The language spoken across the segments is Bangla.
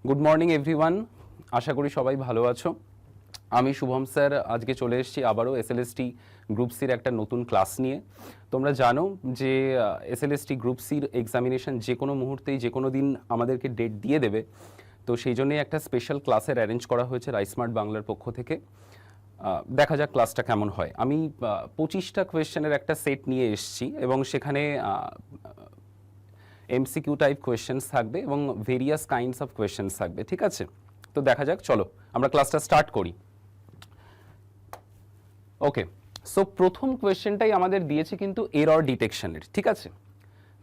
গুড মর্নিং এভরিওয়ান, আশা করি সবাই ভালো আছো। আমি শুভম স্যার আজকে চলে এসেছি আবারও এসএলএসটি গ্রুপ সির একটা নতুন ক্লাস নিয়ে। তোমরা জানো যে এসএলএসটি গ্রুপ সির এক্সামিনেশন যে কোনো মুহূর্তেই যে কোনো দিন আমাদেরকে ডেট দিয়ে দেবে, তো সেই জন্যই একটা স্পেশাল ক্লাসের অ্যারেঞ্জ করা হয়েছে রাইসমার্ট বাংলার পক্ষ থেকে। দেখা যাক ক্লাসটা কেমন হয়। আমি 25টা কোয়েশ্চেনের একটা সেট নিয়ে এসেছি এবং সেখানে এমসিকিউ টাইপ কোয়েশ্চেন্স থাকবে এবং ভেরিয়াস কাইন্ডস অফ কোয়েশ্চেন্স থাকবে, ঠিক আছে? তো দেখা যাক, চলো আমরা ক্লাসটা স্টার্ট করি। ওকে, সো প্রথম কোয়েশ্চেনটাই আমাদের দিয়েছে কিন্তু এরর ডিটেকশনের, ঠিক আছে?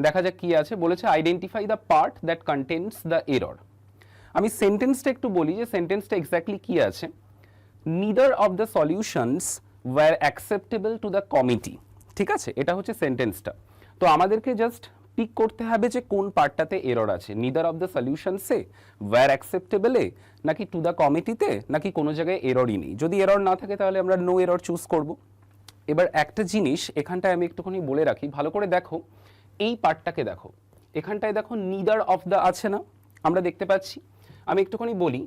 দেখা যাক কি আছে। বলেছে identify the part that contains the error. আমি সেন্টেন্সটা একটু বলি যে সেন্টেন্সটা এক্স্যাক্টলি কি আছে। Neither of the solutions were acceptable to the committee, ঠিক আছে? এটা হচ্ছে সেন্টেন্সটা। তো আমাদেরকে জাস্ট পিক করতে হবে যে কোন পার্টটাতে এরর আছে, নিদার অফ দ্য সলিউশনসে, ওয়্যার অ্যাকসেপ্টেবলে, নাকি টু দ্য কমিটিতে, নাকি কোনো জায়গায় এররই নেই। যদি এরর না থাকে তাহলে আমরা নো এরর চুজ করব। এবার একটা জিনিস এখানটায় আমি একটুখানি বলে রাখি, ভালো করে দেখো, এই পার্টটাকে দেখো, এখানটায় দেখো নিদার অফ দ্য আছে না, আমরা দেখতে পাচ্ছি। আমি একটুখানি বলি,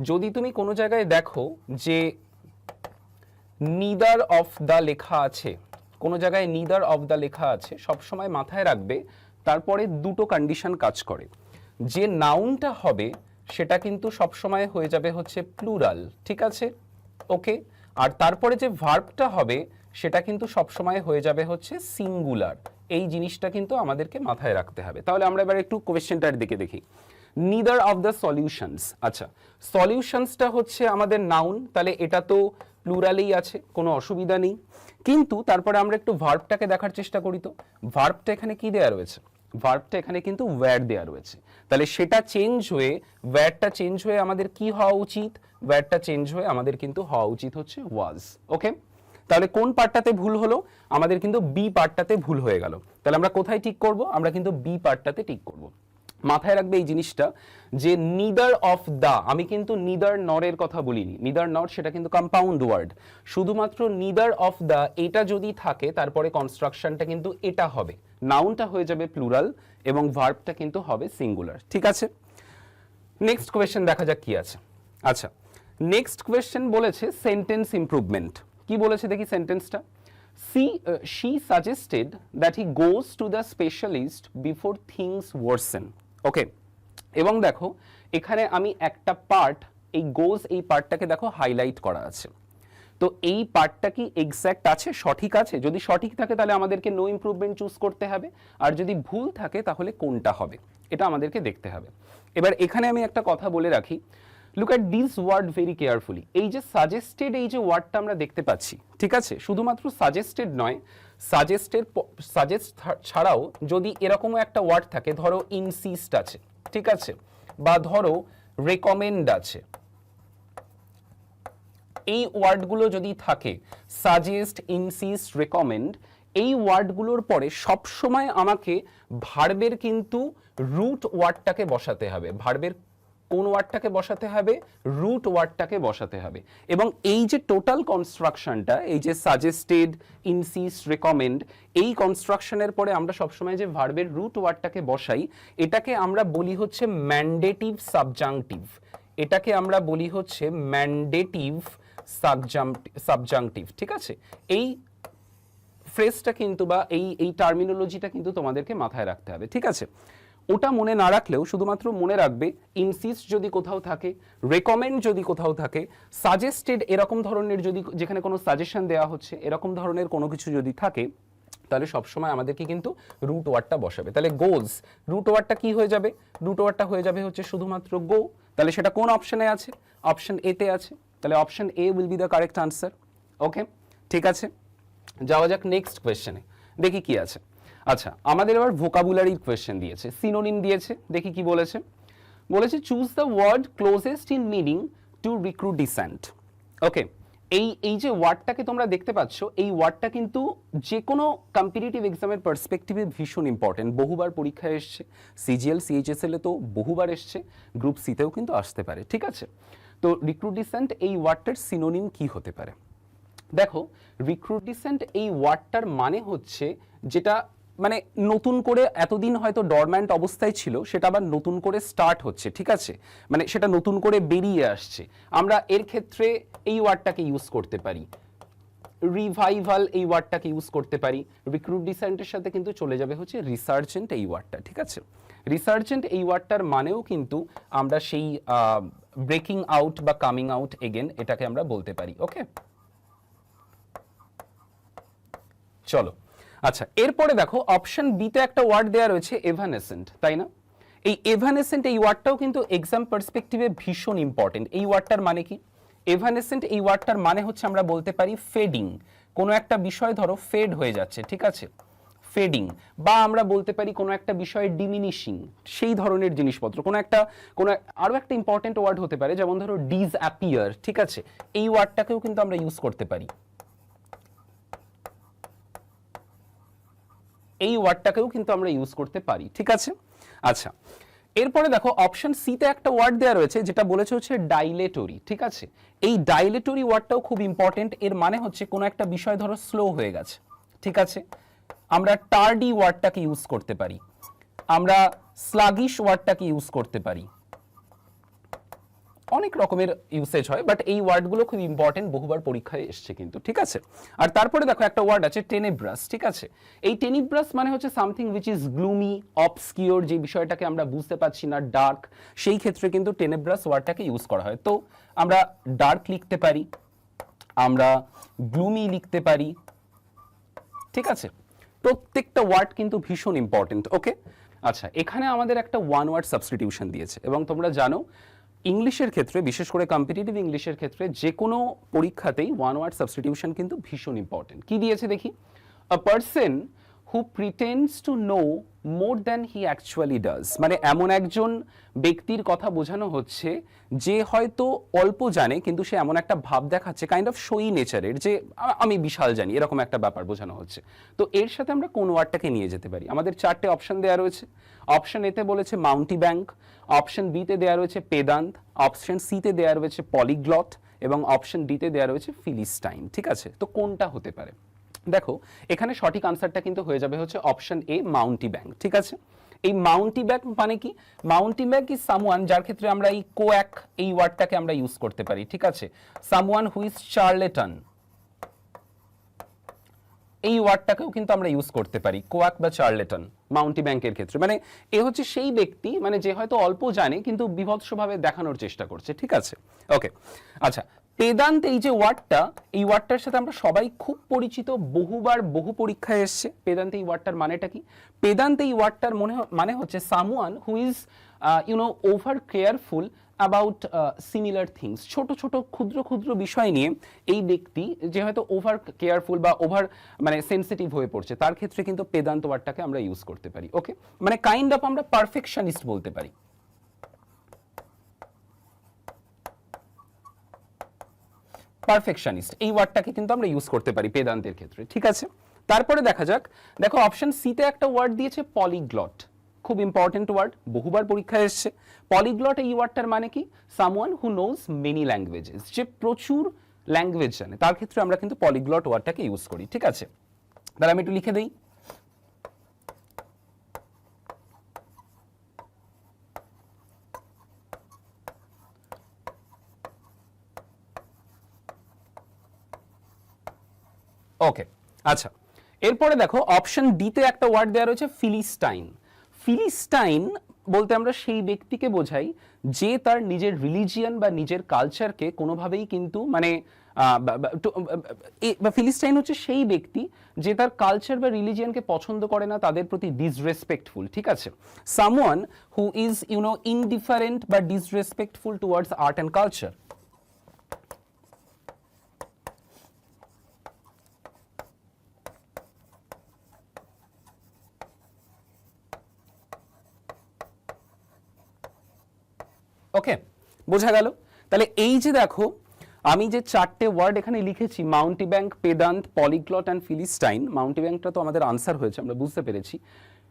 যদি তুমি কোনো জায়গায় দেখো যে নিদার অফ দ্য লেখা আছে, কোনো জায়গায় নিদার অফ দ্য লেখা আছে, সবসময় মাথায় রাখবে তারপরে দুটো কন্ডিশন কাজ করে। যে নাউনটা হবে সেটা কিন্তু সবসময় হয়ে যাবে হচ্ছে প্লুরাল, ঠিক আছে? ওকে, আর তারপরে যে ভার্বটা হবে সেটা কিন্তু সবসময় হয়ে যাবে হচ্ছে সিঙ্গুলার। এই জিনিসটা কিন্তু আমাদেরকে মাথায় রাখতে হবে। তাহলে আমরা এবার একটু কোয়েশ্চেনটার দিকে দেখি। নিদার অফ দ্য সলিউশনস, আচ্ছা সলিউশনসটা হচ্ছে আমাদের নাউন, তাহলে এটা তো প্লুরালেই আছে, কোনো অসুবিধা নেই। কিন্তু তারপরে আমরা একটু ভার্বটাকে দেখার চেষ্টা করি। তো ভার্বটা এখানে কি দেয়া রয়েছে? ভার্বটা এখানে কিন্তু ওয়্যার দেয়া রয়েছে, তাহলে সেটা চেঞ্জ হয়ে, ওয়্যারটা চেঞ্জ হয়ে আমাদের কি হওয়া উচিত? ওয়্যারটা চেঞ্জ হয়ে আমাদের কিন্তু হওয়া উচিত হচ্ছে ওয়াজ। ওকে, তাহলে কোন পার্টটাতে ভুল হলো? আমাদের কিন্তু বি পার্টটাতে ভুল হয়ে গেল। তাহলে আমরা কোথায় ঠিক করব? আমরা কিন্তু বি পার্টটাতে ঠিক করব। মাথায় রাখবে এই জিনিসটা যে নিদার অফ দা, আমি কিন্তু নিদার নরের কথা বলিনি। নিদার নর সেটা কিন্তু কম্পাউন্ড ওয়ার্ড, শুধুমাত্র নিদার অফ দা এটা যদি থাকে তারপরে কনস্ট্রাকশনটা কিন্তু এটা হবে, নাউনটা হয়ে যাবে প্লুরাল এবং ভার্বটা কিন্তু হবে সিঙ্গুলার, ঠিক আছে? নেক্সট কোয়েশ্চেন দেখা যাক কি আছে। আচ্ছা, নেক্সট কোয়েশ্চেন বলেছে সেন্টেন্স ইমপ্রুভমেন্ট। কি বলেছে দেখি সেন্টেন্সটা। she suggested that he goes to the specialist before things worsen. ওকে, এবং দেখো এখানে আমি একটা পার্ট, এই গোজ এই পার্টটাকে দেখো হাইলাইট করা আছে। তো এই পার্টটা কি এক্স্যাক্ট আছে, সঠিক আছে? যদি সঠিক থাকে তাহলে আমাদেরকে নো ইমপ্রুভমেন্ট চুজ করতে হবে, আর যদি ভুল থাকে তাহলে কোনটা হবে এটা আমাদেরকে দেখতে হবে। এবার এখানে আমি একটা কথা বলে রাখি, look at this word very carefully. এই যে সাজেস্টেড, এই যে ওয়ার্ডটা আমরা দেখতে পাচ্ছি, ঠিক আছে? শুধুমাত্র সাজেস্টেড নয়, সাজেস্ট ছাড়াও যদি এরকমও একটা ওয়ার্ড থাকে, ধরো ইনসিস্ট আছে, ঠিক আছে, বা ধরো রেকমেন্ড আছে, এই ওয়ার্ডগুলো যদি থাকে, সাজেস্ট, ইনসিস্ট, রেকমেন্ড, এই ওয়ার্ডগুলোর পরে সবসময় আমাকে ভার্বের কিন্তু রুট ওয়ার্ডটাকে বসাতে হবে। ভার্বের কোন ওয়ার্ডটাকে বসাতে হবে? রুট ওয়ার্ডটাকে বসাতে হবে। এবং এই যে টোটাল কনস্ট্রাকশনটা, এই যে সাজেস্টেড, ইনসিস্ট, রেকমেন্ড, এই কনস্ট্রাকশনের পরে আমরা সবসময় যে ভার্বের রুট ওয়ার্ডটাকে বসাই, এটাকে আমরা বলি হচ্ছে ম্যান্ডেটিভ সাবজাংটিভ। এটাকে আমরা বলি হচ্ছে ম্যান্ডেটিভ সাবজাংটিভ, ঠিক আছে? এই ফ্রেজটা কিন্তু বা এই টার্মিনোলজিটা কিন্তু তোমাদেরকে মাথায় রাখতে হবে, ঠিক আছে? ওটা মনে না রাখলেও শুধুমাত্র মনে রাখবে ইনসিস্ট যদি কোথাও থাকে, রেকমেন্ড যদি কোথাও থাকে, সাজেস্টেড এরকম ধরনের যদি, যেখানে কোনো সাজেশন দেওয়া হচ্ছে, এরকম ধরনের কোনো কিছু যদি থাকে, তাহলে সবসময় আমাদেরকে কিন্তু রুট ওয়ার্ডটা বসাবে। তাহলে গোজ, রুট ওয়ার্ডটা কি হয়ে যাবে? রুট ওয়ার্ডটা হয়ে যাবে হচ্ছে শুধুমাত্র গো। তাহলে সেটা কোন অপশনে আছে? অপশন এ তে আছে। তাহলে option A will be the correct answer. Okay, ঠিক আছে, যাওয়া যাক নেক্সট কোয়েশ্চেনে, দেখি কি আছে। আচ্ছা, আমাদের এবার ভোকাবুলারির কোয়েশ্চেন দিয়েছে, সিনোনিম দিয়েছে, দেখি কি বলেছে। বলেছে choose the word closest in meaning to recrudescent. Okay, এই যে ওয়ার্ডটাকে তোমরা দেখতে পাচ্ছ, এই ওয়ার্ডটা কিন্তু যে কোনো কম্পিটিটিভ এক্সামের পার্সপেক্টিভে ভীষণ ইম্পর্টেন্ট। বহুবার পরীক্ষায় এসছে, সিজিএল, সিএইচএসএল এ তো বহুবার এসছে, গ্রুপ সিতেও কিন্তু আসতে পারে, ঠিক আছে? তো রিক্রুডিসেন্ট এই ওয়ার্ডটার সিনোনিম কি হতে পারে? দেখো, রিক্রুডিসেন্ট এই ওয়ার্ডটার মানে হচ্ছে যেটা মানে নতুন করে এতদিন হয়তো ডরম্যান্ট অবস্থায় ছিল, সেটা আবার নতুন করে স্টার্ট হচ্ছে, ঠিক আছে, মানে সেটা নতুন করে বেরিয়ে আসছে। আমরা এর ক্ষেত্রে এই ওয়ার্ডটাকে ইউজ করতে পারি, রিভাইভাল এই ওয়ার্ডটাকে ইউজ করতে পারি। রিক্রুডিসেন্টের সাথে কিন্তু চলে যাবে হচ্ছে রিসার্জেন্ট এই ওয়ার্ডটা, ঠিক আছে। রিসার্জেন্ট এই ওয়ার্ডটার মানেও কিন্তু আমরা সেই ব্রেকিং আউট বা কামিং আউট এগেন এটাকে আমরা বলতে পারি। ওকে, চলো আচ্ছা, এরপরে দেখো অপশন বিতে একটা ওয়ার্ড দেওয়া রয়েছে এভানেসেন্ট, তাই না? এই এভানেসেন্ট এই ওয়ার্ডটাও কিন্তু এক্সাম পার্সপেক্টিভে ভীষণ ইম্পর্টেন্ট। এই ওয়ার্ডটার মানে কি? এভানেসেন্ট এই ওয়ার্ডটার মানে হচ্ছে আমরা বলতে পারি ফেডিং। কোনো একটা বিষয় ধরো ফেড হয়ে যাচ্ছে, ঠিক আছে, ফেডিং, বা আমরা বলতে পারি কোনো একটা বিষয়ে ডিমিনিশিং, সেই ধরনের জিনিসপত্র। কোনো আরো একটা ইম্পর্টেন্ট ওয়ার্ড হতে পারে, যেমন ধরো ডিসঅ্যাপিয়ার, ঠিক আছে, এই ওয়ার্ডটাকেও কিন্তু আমরা ইউজ করতে পারি, এই ওয়ার্ডটাকেও কিন্তু আমরা ইউজ করতে পারি, ঠিক আছে। আচ্ছা, এরপরে দেখো অপশন সিতে একটা ওয়ার্ড দেওয়া রয়েছে যেটা বলেছে হচ্ছে ডাইলেটরি, ঠিক আছে। এই ডাইলেটরি ওয়ার্ডটাও খুব ইম্পর্টেন্ট। এর মানে হচ্ছে কোনো একটা বিষয় ধরো স্লো হয়ে গেছে, ঠিক আছে, আমরা টার্ডি ওয়ার্ডটাকে ইউজ করতে পারি, আমরা স্লাগিশ ওয়ার্ডটাকে ইউজ করতে পারি, অনেক রকমের ইউসেজ হয়, বাট এই ওয়ার্ডগুলো খুব ইম্পর্টেন্ট, বহুবার পরীক্ষায় এসছে কিন্তু, ঠিক আছে। আর তারপরে দেখো একটা ওয়ার্ড আছে টেনেব্রাস, ঠিক আছে। এই টেনেব্রাস মানে হচ্ছে something which is gloomy, obscure, যে বিষয়টাকে আমরা বুঝতে পারছি না, ডার্ক, সেই ক্ষেত্রে কিন্তু টেনেব্রাস ওয়ার্ডটাকে ইউজ করা হয়। তো আমরা ডার্ক লিখতে পারি, আমরা গ্লুমি লিখতে পারি, ঠিক আছে। প্রত্যেকটা ওয়ার্ড কিন্তু ভীষণ ইম্পর্টেন্ট। ওকে, আচ্ছা, এখানে আমাদের একটা ওয়ান ওয়ার্ড সাবস্টিটিউশন দিয়েছে, এবং তোমরা জানো ইংলিশের ক্ষেত্রে, বিশেষ করে কম্পিটিটিভ ইংলিশের ক্ষেত্রে, যে কোনো পরীক্ষাতেই ওয়ান ওয়ার্ড সাবস্টিটিউশন কিন্তু ভীষণ ইম্পর্টেন্ট। কি দিয়েছে দেখি? A person who pretends to know more than he actually does, মানে এমন একজন ব্যক্তির কথা বোঝানো হচ্ছে যে হয়তো অল্প জানে, কিন্তু সে এমন একটা ভাব দেখাচ্ছে, কাইন্ড অফ শোই নেচারের, যে আমি বিশাল জানি, এরকম একটা ব্যাপার বোঝানো হচ্ছে। তো এর সাথে আমরা কোন ওয়ার্ডটাকে নিয়ে যেতে পারি? আমাদের চারটে অপশন দেওয়া রয়েছে। অপশন এতে বলেছে মাউন্টিব্যাঙ্ক, অপশন বিতে দেওয়া রয়েছে পেদান্ত, অপশন সিতে দেওয়া রয়েছে পলিগ্লট, এবং অপশন ডিতে দেওয়া রয়েছে ফিলিস্টাইন, ঠিক আছে। তো কোনটা হতে পারে? দেখো এখানে সঠিক আনসারটা কিন্তু হয়ে যাবে হচ্ছে অপশন এ, মাউন্টিব্যাঙ্ক, ঠিক আছে। এই মাউন্টিব্যাঙ্ক মানে কি? মাউন্টিব্যাঙ্ক ইজ সামওয়ান, যার ক্ষেত্রে আমরা এই কোয়াক এই ওয়ার্ডটাকে আমরা ইউজ করতে পারি, ঠিক আছে। সামওয়ান হু ইজ চার্লেটন, এই ওয়ার্ডটাকেও কিন্তু আমরা ইউজ করতে পারি, কোয়াক বা চার্লেটন, মাউন্টিব্যাঙ্কের ক্ষেত্রে। মানে এ হচ্ছে সেই ব্যক্তি, মানে যে হয়তো অল্প জানে কিন্তু বিভৎসভাবে দেখানোর চেষ্টা করছে, ঠিক আছে। ওকে, আচ্ছা, পেদান্ত এই যে ওয়ার্ডটা, এই ওয়ার্ডটার সাথে আমরা সবাই খুব পরিচিত, বহুবার বহু পরীক্ষায় এসছে। পেদান্ত এই ওয়ার্ডটার মানেটা কি? পেদান্ত এই ওয়ার্ডটার মানে হচ্ছে someone who is over careful about similar things, ছোট ছোট ক্ষুদ্র ক্ষুদ্র বিষয় নিয়ে এই ব্যক্তি যে হয়তো ওভার কেয়ারফুল বা ওভার মানে সেন্সিটিভ হয়ে পড়ছে, তার ক্ষেত্রে কিন্তু পেদান্ত ওয়ার্ডটাকে আমরা ইউজ করতে পারি। ওকে, মানে কাইন্ড অফ আমরা পারফেকশনিস্ট বলতে পারি। পারফেকশনিস্ট এই ওয়ার্ডটাকে কিন্তু আমরা ইউজ করতে পারি পেদান্তের ক্ষেত্রে, ঠিক আছে। তারপরে দেখা যাক, দেখো অপশন সিতে একটা ওয়ার্ড দিয়েছে পলিগ্লট, খুব ইম্পর্টেন্ট ওয়ার্ড, বহুবার পরীক্ষায় এসছে। পলিগ্লট এই ওয়ার্ডটার মানে কি? Someone who knows many languages, যে প্রচুর ল্যাঙ্গুয়েজ জানে, তার ক্ষেত্রে আমরা কিন্তু পলিগ্লট ওয়ার্ডটাকে ইউজ করি, ঠিক আছে। তাহলে আমি একটু লিখে দিই, ওকে। আচ্ছা, এরপরে দেখো অপশন ডিতে একটা ওয়ার্ড দেওয়া রয়েছে ফিলিস্টাইন। ফিলিস্টাইন বলতে আমরা সেই ব্যক্তিকে বোঝাই যে তার নিজের রিলিজিয়ান বা নিজের কালচারকে কোনোভাবেই কিন্তু মানে ফিলিস্টাইন হচ্ছে সেই ব্যক্তি যে তার কালচার বা রিলিজিয়ানকে পছন্দ করে না, তাদের প্রতি ডিসরেসপেক্টফুল, ঠিক আছে। সামওয়ান হু ইজ ইনডিফারেন্ট বা disrespectful towards art and culture. Okay, বোঝা গেল? তাহলে এই যে দেখো আমি যে চারটে ওয়ার্ড এখানে লিখেছি, মাউন্টিব্যাঙ্ক, পেদান্ত, পলিগ্লট অ্যান্ড ফিলিস্টাইন, মাউন্টিব্যাঙ্কটা তো আমাদের আনসার হয়েছে, আমরা বুঝতে পেরেছি,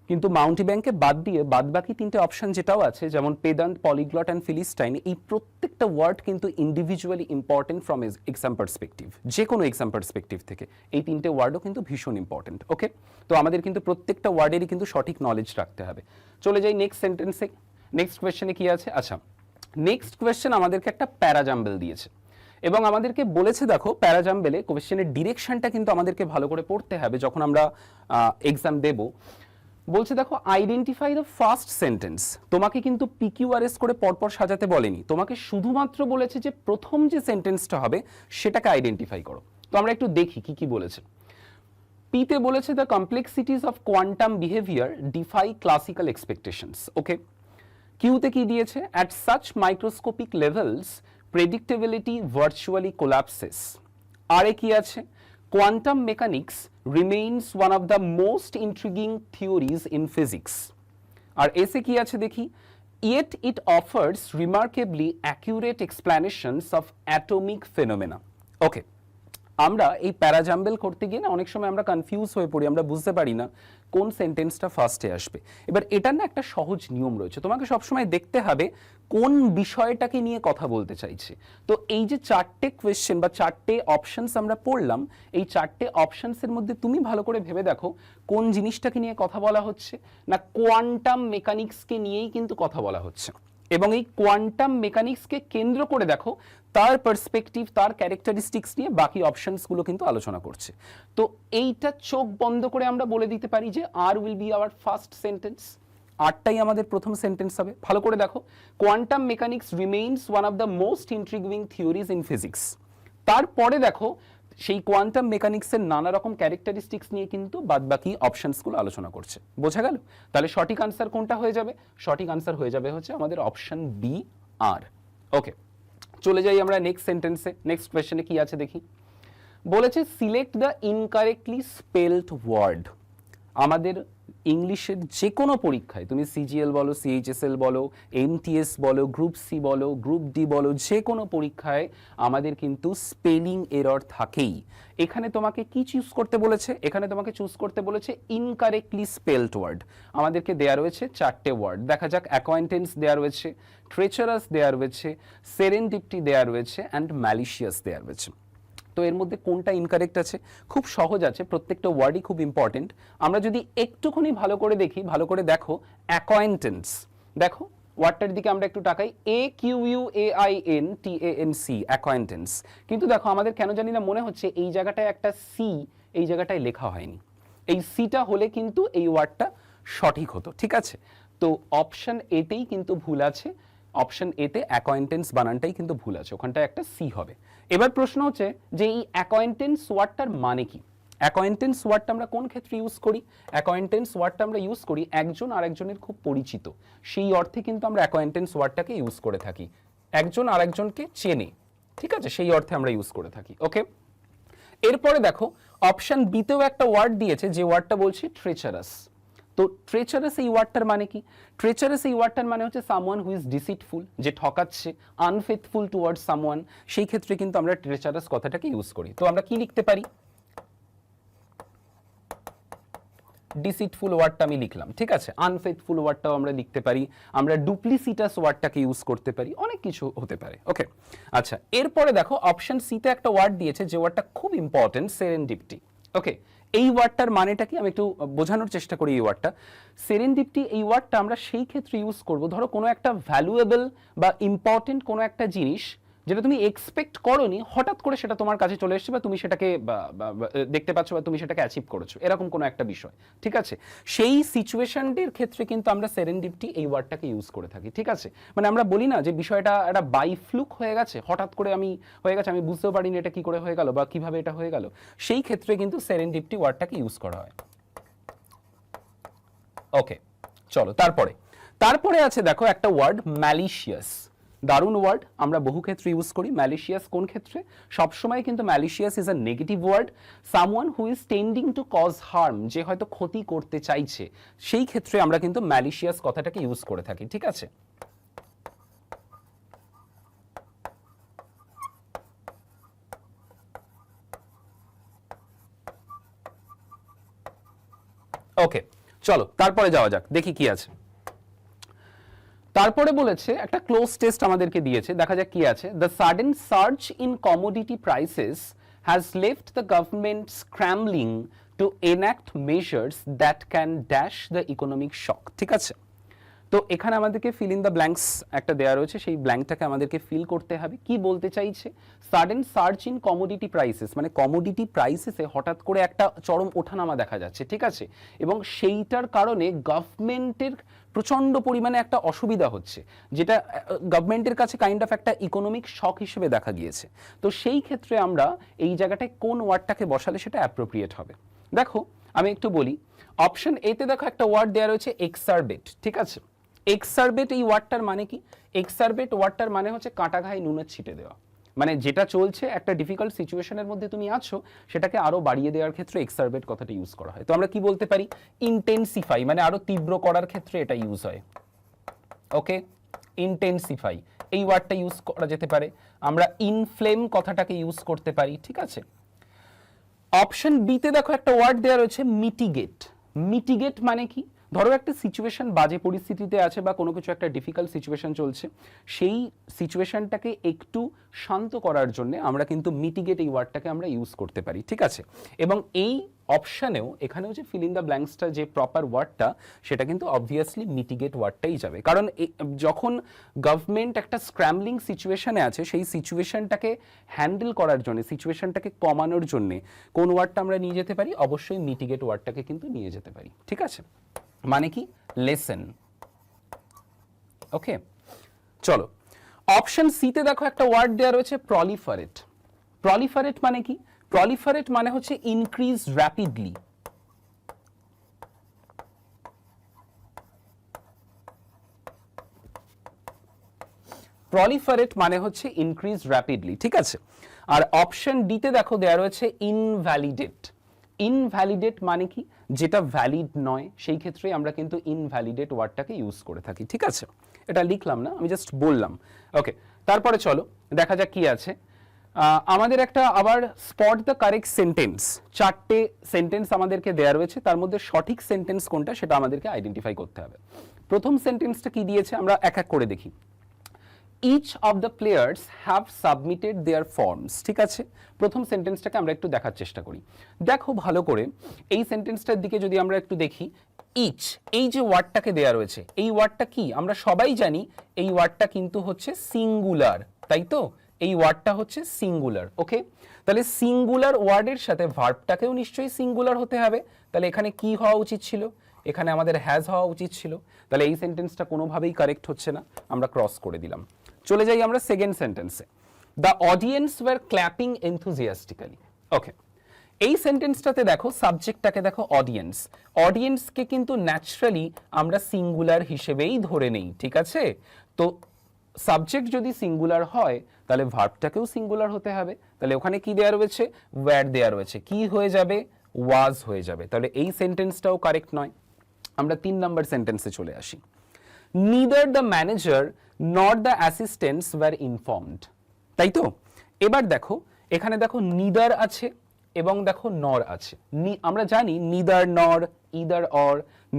কিন্তু মাউন্টিব্যাঙ্কে বাদ দিয়ে বাদ বাকি তিনটে অপশন যেটাও আছে, যেমন পেদান্ত, পলিগ্লট অ্যান্ড ফিলিস্টাইন, এই প্রত্যেকটা প্রত্যেকটা ওয়ার্ড কিন্তু individually important from exam perspective, যে কোনো এক্সাম পার্সপেক্টিভ থেকে এই তিনটে ওয়ার্ডও কিন্তু ভীষণ ইম্পর্টেন্ট। ওকে, তো আমাদের কিন্তু প্রত্যেকটা ওয়ার্ডেরই কিন্তু সঠিক নলেজ রাখতে হবে। চলে যাই নেক্সট সেন্টেন্সে। নেক্সট কোয়েশ্চেনে কি আছে? আচ্ছা, নেক্সট কোয়েশ্চেন আমাদেরকে একটা প্যারাজাম্বেল দিয়েছে এবং আমাদেরকে বলেছে, দেখো প্যারাজাম্বেলে কোয়েশ্চেনের ডিরেকশনটা কিন্তু আমাদেরকে ভালো করে পড়তে হবে যখন আমরা এক্সাম দেব। বলছে দেখো আইডেন্টিফাই দ্য ফার্স্ট সেন্টেন্স। তোমাকে কিন্তু পিকিউআরএস করে পরপর সাজাতে বলেনি, তোমাকে শুধুমাত্র বলেছে যে প্রথম যে সেন্টেন্সটা হবে সেটাকে আইডেন্টিফাই করো। তো আমরা একটু দেখি কি কি বলেছে। পিতে বলেছে the complexities of quantum behaviour defy classical expectations. Okay, কিউতে কি দিয়েছে? At such microscopic levels predictability virtually collapses. আরে কি আছে? Quantum mechanics remains one of the most intriguing theories in physics. আর এসে কি আছে দেখি? Yet it offers remarkably accurate explanations of atomic phenomena. Okay, আমরা এই প্যারাজাম্বেল করতে গিয়ে না অনেক সময় আমরা কনফিউজ হয়ে পড়ি, আমরা বুঝতে পারি না কোন সেন্টেন্সটা ফার্স্টে আসবে। এবার এটার না একটা সহজ নিয়ম রয়েছে, তোমাকে সবসময় দেখতে হবে কোন বিষয়টাকে নিয়ে কথা বলতে চাইছে। তো এই যে চারটে কোয়েশ্চেন বা চারটে অপশনস আমরা পড়লাম, এই চারটে অপশনসের মধ্যে তুমি ভালো করে ভেবে দেখো কোন জিনিসটাকে নিয়ে কথা বলা হচ্ছে। না, কোয়ান্টাম মেকানিক্সকে নিয়েই কিন্তু কথা বলা হচ্ছে এবং এই কোয়ান্টাম মেকানিক্সকে কেন্দ্র করে দেখো তার পার্সপেক্টিভ, তার ক্যারেক্টারিস্টিক্স নিয়ে বাকি অপশনসগুলো কিন্তু আলোচনা করছে। তো এইটা চোখ বন্ধ করে আমরা বলে দিতে পারি যে R will be our first sentence, আরটাই আমাদের প্রথম সেন্টেন্স হবে। ভালো করে দেখো, quantum mechanics remains one of the most intriguing theories in physics. তারপরে দেখো সেই কোয়ান্টাম মেকানিক্সের নানা রকম ক্যারেক্টারিস্টিক্স নিয়ে কিন্তু বাদবাকি অপশনসগুলো আলোচনা করছে। বোঝা গেল? তাহলে সঠিক আনসার কোনটা হয়ে যাবে? সঠিক আনসার হয়ে যাবে হচ্ছে আমাদের অপশন বি, আর। ওকে, চলে যাই আমরা নেক্সট সেন্টেন্সে। নেক্সট কোয়েশ্চেনে কি আছে দেখি। বলেছে select the incorrectly spelled word. আমাদের ইংলিশের যে কোনো পরীক্ষায়, তুমি সিজিএল বলো, সিএইচএসএল বলো, এমটিএস বলো, গ্রুপ সি বলো, গ্রুপ ডি বলো, যে কোনো পরীক্ষায় আমাদের কিন্তু স্পেলিং এরর থাকেই। এখানে তোমাকে কি চুজ করতে বলেছে? এখানে তোমাকে চুজ করতে বলেছে ইনকারেক্টলি স্পেলড ওয়ার্ড। আমাদেরকে দেয়া রয়েছে চারটে ওয়ার্ড, দেখা যাক। অ্যাকোয়াইন্টেন্স দেয়া রয়েছে, ট্রেচারাস দেয়া রয়েছে, সেরেন্ডিপিটি দেয়া রয়েছে অ্যান্ড ম্যালিশিয়াস দেয়া রয়েছে। তো এর মধ্যে কোনটা ইনকারেক্ট আছে? খুব সহজ আছে, প্রত্যেকটা ওয়ার্ডই খুব ইম্পর্টেন্ট। আমরা যদি একটুখানি ভালো করে দেখি, ভালো করে দেখো অ্যাকোয়াইন্টেন্স, দেখো ওয়ার্ডটার দিকে আমরা একটু তাকাই, AQUAINTANC, অ্যাকোয়াইন্টেন্স। কিন্তু দেখো আমাদের কেন জানি না মনে হচ্ছে এই জায়গাটায় একটা সি এই জায়গাটায় লেখা হয়নি। এই সিটা হলে কিন্তু এই ওয়ার্ডটা সঠিক হতো, ঠিক আছে? তো অপশন এতেই কিন্তু ভুল আছে, অপশন এতে অ্যাকোয়াইন্টেন্স বানানটাই কিন্তু ভুল আছে, ওখানটায় একটা সি হবে। এবার প্রশ্ন হচ্ছে যে এই অ্যাকোয়াইন্টেন্স ওয়ার্ডটার মানে কি? অ্যাকোয়াইন্টেন্স ওয়ার্ডটা আমরা কোন ক্ষেত্রে ইউজ করি? অ্যাকোয়াইন্টেন্স ওয়ার্ডটা আমরা ইউজ করি একজন আরেকজনের খুব পরিচিত, সেই অর্থে কিন্তু আমরা অ্যাকোয়াইন্টেন্স ওয়ার্ডটাকে ইউজ করে থাকি, একজন আরেকজনকে চেনে, ঠিক আছে, সেই অর্থে আমরা ইউজ করে থাকি। ওকে, এরপরে দেখো অপশন বিতেও একটা ওয়ার্ড দিয়েছে, যে ওয়ার্ডটা বলছে ট্রেচারাস। তো ট্রেচারাস এই ওয়ার্ডটার মানে কি? ট্রেচারাস এই ওয়ার্ডটার মানে হচ্ছে সামওয়ান হু ইজ ডিসিটফুল, যে ঠকাচ্ছে, আনফেথফুল টুয়ার্ডস সামওয়ান, সেই ক্ষেত্রে কিন্তু আমরা ট্রেচারাস কথাটাকে ইউজ করি। তো আমরা কি লিখতে পারি? ডিসিটফুল ওয়ার্ডটা আমি লিখলাম, ঠিক আছে। আনফেথফুল ওয়ার্ডটাও আমরা লিখতে পারি, আমরা ডুপ্লিসিটাস ওয়ার্ডটাকে ইউজ করতে পারি, অনেক কিছু হতে পারে। ওকে, আচ্ছা, এরপরে দেখো অপশন সিতে একটা ওয়ার্ড দিয়েছে, যে ওয়ার্ডটা খুব ইম্পর্টেন্ট, সেরেন্ডিপিটি। ওকে, এই ওয়ার্ডটার মানেটা কি আমি একটু বোঝানোর চেষ্টা করি। এই ওয়ার্ডটা সেরেন্ডিপিটি, এই ওয়ার্ডটা আমরা সেই ক্ষেত্রে ইউজ করব, ধরো কোনো একটা ভ্যালুয়েবল বা ইম্পর্টেন্ট কোনো একটা জিনিস যেটা তুমি এক্সপেক্ট করোনি, হঠাৎ করে সেটা তোমার কাছে চলে এসেছে, বা তুমি সেটাকে দেখতে পাচ্ছ, বা তুমি সেটাকে অ্যাচিভ করেছো, এরকম কোনো একটা বিষয়, ঠিক আছে। সেই সিচুয়েশনটির ক্ষেত্রে কিন্তু আমরা সেরেন্ডিপিটি এই ওয়ার্ডটাকে ইউজ করে থাকি, ঠিক আছে। মানে আমরা বলি না যে বিষয়টা একটা বাইফ্লুক হয়ে গেছে, হঠাৎ করে হয়ে গেছে, আমি বুঝতেও পারিনি এটা কি করে হয়ে গেল বা কিভাবে এটা হয়ে গেল, সেই ক্ষেত্রে কিন্তু সেরেন্ডিপিটি ওয়ার্ডটাকে ইউজ করা হয়। ওকে, চলো তারপরে আছে দেখো একটা ওয়ার্ড ম্যালিশিয়াস। দারুণ ওয়ার্ড, আমরা বহু ক্ষেত্রে ইউজ করি। ম্যালিশিয়াস কোন ক্ষেত্রে? সবসময় কিন্তু malicious is a negative word, someone who is tending to cause harm, যে হয়তো ক্ষতি করতে চাইছে, সেই ক্ষেত্রে আমরা কিন্তু ম্যালিশিয়াস কথাটাকে ইউজ করে থাকি, ঠিক আছে। ওকে, চলো তারপরে যাওয়া যাক, দেখি কি আছে। তারপরে বলেছে একটা ক্লোজ টেস্ট আমাদেরকে দিয়েছে, দেখা যাক কি আছে। The sudden surge in commodity prices has left the government scrambling to enact measures that can dash the economic shock. ঠিক আছে, তো এখানে আমাদেরকে ফিল ইন দ্য ব্ল্যাঙ্কস একটা দেওয়া রয়েছে, সেই ব্ল্যাঙ্কটাকে আমাদেরকে ফিল করতে হবে। কি বলতে চাইছে? Sudden search in commodity prices, মানে কমোডিটি প্রাইসেসে হঠাৎ করে একটা চরম ওঠানামা দেখা যাচ্ছে, ঠিক আছে, এবং সেইটার কারণে গভর্নমেন্টের প্রচণ্ড পরিমাণে একটা অসুবিধা হচ্ছে, যেটা গভর্নমেন্টের কাছে কাইন্ড অফ একটা ইকোনমিক শক হিসেবে দেখা গিয়েছে। তো সেই ক্ষেত্রে আমরা এই জায়গাটায় কোন ওয়ার্ডটাকে বসালে সেটা অ্যাপ্রোপ্রিয়েট হবে? দেখো আমি একটু বলি। অপশন এতে দেখো একটা ওয়ার্ড দেওয়া রয়েছে এক্সারবেট, ঠিক আছে। এক্সারবেট এই ওয়ার্ডটার মানে কি? এক্সারবেট ওয়ার্ডটার মানে হচ্ছে কাঁটা ঘায়ে নুনের ছিটে দেওয়া, মানে যেটা চলছে একটা ডিফিকাল্ট সিচুয়েশনের মধ্যে তুমি আছো, সেটাকে আরো বাড়িয়ে দেওয়ার ক্ষেত্রে এক্সারবেট কথাটা ইউজ করা হয়। তো আমরা কি বলতে পারি? ইন্টেন্সিফাই, মানে আরো তীব্র করার ক্ষেত্রে এটা ইউজ হয়। ওকে, ইন্টেন্সিফাই এই ওয়ার্ডটা ইউজ করা যেতে পারে। আমরা ইনফ্লেম কথাটাকে ইউজ করতে পারি, ঠিক আছে। অপশন বিতে দেখো একটা ওয়ার্ড দেওয়া রয়েছে মিটিগেট। মিটিগেট মানে কি? ধরো একটা সিচুয়েশন বাজে পরিস্থিতিতে আছে বা কোনো কিছু একটা ডিফিকাল্ট সিচুয়েশন চলছে, সেই সিচুয়েশনটাকে একটু শান্ত করার জন্য আমরা কিন্তু মিটিগেট এই ওয়ার্ডটাকে আমরা ইউজ করতে পারি, ঠিক আছে। এবং এই অপশানেও এখানেও যে ফিল ইন দ্য ব্ল্যাঙ্কসটা যে প্রপার ওয়ার্ডটা, সেটা কিন্তু অবভিয়াসলি মিটিগেট ওয়ার্ডটাই যাবে। কারণ যখন গভর্নমেন্ট একটা স্ক্র্যাম্বলিং সিচুয়েশনে আছে, সেই সিচুয়েশনটাকে হ্যান্ডেল করার জন্য, সিচুয়েশনটাকে কমানোর জন্য কোন ওয়ার্ডটা আমরা নিয়ে যেতে পারি? অবশ্যই মিটিগেট ওয়ার্ডটাকে কিন্তু নিয়ে যেতে পারি, ঠিক আছে। মানে কি? লেসেন। ওকে, চলো অপশন সিতে দেখো একটা ওয়ার্ড দেওয়া রয়েছে প্রলিফারেট। প্রলিফারেট মানে কি? প্রলিফারেট মানে হচ্ছে ইনক্রিজ র্যাপিডলি। প্রলিফারেট মানে হচ্ছে ইনক্রিজ র্যাপিডলি, ঠিক আছে। আর অপশন ডিতে দেখো দেওয়া রয়েছে ইনভ্যালিডেট। ইনভ্যালিডেট মানে কি? যেটা ভ্যালিড নয়, সেই ক্ষেত্রে আমরা কিন্তু ইনভ্যালিডেট ওয়ার্ডটাকে ইউজ করে থাকি, ঠিক আছে। এটা লিখলাম না, আমি জাস্ট বললাম। ওকে, তারপরে চলো দেখা যাক কি আছে। আমাদের একটা আবার স্পট দ্য কারেক্ট সেন্টেন্স, চারটে সেন্টেন্স আমাদেরকে দেওয়া রয়েছে, তার মধ্যে সঠিক সেন্টেন্স কোনটা সেটা আমাদেরকে আইডেন্টিফাই করতে হবে। প্রথম সেন্টেন্সটা কি দিয়েছে আমরা এক এক করে দেখি। Each of the players have submitted their forms, ঠিক আছে। প্রথম সেন্টেন্সটাকে আমরা একটু দেখার চেষ্টা করি। দেখো ভালো করে এই সেন্টেন্সটার দিকে যদি আমরা একটু দেখি, ইচ এই যে ওয়ার্ডটাকে দেয়া রয়েছে, এই ওয়ার্ডটা কি? আমরা সবাই জানি এই ওয়ার্ডটা কিন্তু হচ্ছে সিঙ্গুলার, তাই তো? এই ওয়ার্ডটা হচ্ছে সিঙ্গুলার। ওকে, তাহলে সিঙ্গুলার ওয়ার্ডের সাথে ভার্বটাকেও নিশ্চয়ই সিঙ্গুলার হতে হবে। তাহলে এখানে কি হওয়া উচিত ছিল? এখানে আমাদের হ্যাজ হওয়া উচিত ছিল। তাহলে এই সেন্টেন্সটা কোনোভাবেই কারেক্ট হচ্ছে না, আমরা ক্রস করে দিলাম। চলে যাই আমরা সেকেন্ড সেন্টেন্সে। The audience were clapping enthusiastically. Okay, এই সেন্টেন্সটাতে দেখো সাবজেক্টটাকে দেখো অডিয়েন্স। অডিয়েন্সকে কিন্তু ন্যাচারালি আমরা সিঙ্গুলার হিসেবেই ধরে নেই, ঠিক আছে। তো সাবজেক্ট যদি সিঙ্গুলার হয় তাহলে ভার্বটাকেও সিঙ্গুলার হতে হবে। তাহলে ওখানে কি দেয়া রয়েছে? ওয়্যার দেয়া রয়েছে। কি হয়ে যাবে? ওয়াজ হয়ে যাবে। তাহলে এই সেন্টেন্সটাও কারেক্ট নয়। আমরা 3 নম্বর সেন্টেন্সে চলে আসি। Neither the manager not the assistants were informed, তাই তো। এবার দেখো এখানে দেখো নিদার আছে এবং দেখো নর আছে। আমরা জানি নিদার, নর, either, or,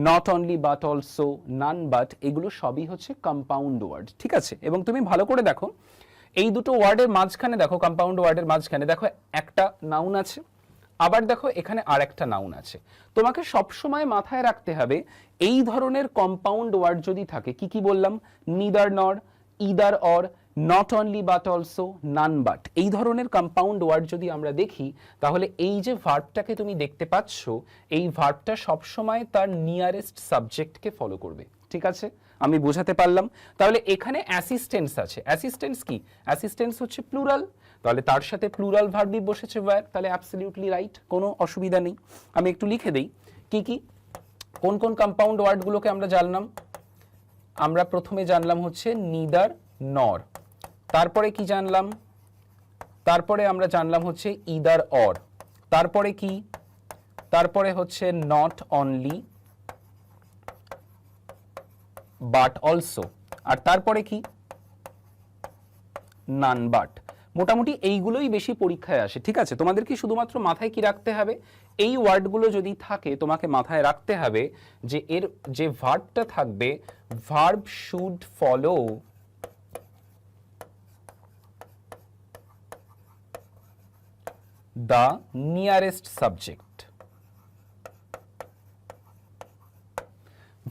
not only but also, none but, এগুলো সবই হচ্ছে কম্পাউন্ড ওয়ার্ড, ঠিক আছে। এবং তুমি ভালো করে দেখো এই দুটো ওয়ার্ডের মাঝখানে দেখো, কম্পাউন্ড ওয়ার্ডের মাঝখানে দেখো একটা নাউন আছে, আবার দেখো এখানে আরেকটা নাউন আছে। তোমাকে সবসময় মাথায় রাখতে হবে এই ধরনের কম্পাউন্ড ওয়ার্ড যদি থাকে, কি কি বললাম? নিদার, নর, either, or, not only but also, none but, এই ধরনের কম্পাউন্ড ওয়ার্ড যদি আমরা দেখি, তাহলে এই যে ভার্বটাকে তুমি দেখতে পাচ্ছ, এই ভার্বটা সবসময় তার নিয়ারেস্ট সাবজেক্টকে ফলো করবে, ঠিক আছে। আমি বোঝাতে পারলাম? তাহলে এখানে অ্যাসিস্ট্যান্স আছে। অ্যাসিস্ট্যান্স কি? অ্যাসিস্ট্যান্স হচ্ছে প্লুরাল, তাহলে তার সাথে প্লুরাল ভার্বই বসেছে ওয়্যার, তাহলে অ্যাবসলিউটলি রাইট, কোনো অসুবিধা নেই। আমি একটু লিখে দেই কি কি কোন কোন কম্পাউন্ড ওয়ার্ডগুলোকে আমরা জানলাম। আমরা প্রথমে জানলাম হচ্ছে নিদার, নর, তারপরে কি জানলাম? তারপরে আমরা জানলাম হচ্ছে ইদার, অর, তারপরে কি? তারপরে হচ্ছে নট অনলি বাট অলসো, আর তারপরে কি? None but. মোটামুটি এইগুলোই বেশি পরীক্ষায় আসে, ঠিক আছে। তোমাদের কি শুধুমাত্র মাথায় কি রাখতে হবে, এই ওয়ার্ডগুলো যদি থাকে তোমাকে মাথায় রাখতে হবে যে এর যে ভার্বটা থাকবে, verb should follow the nearest subject.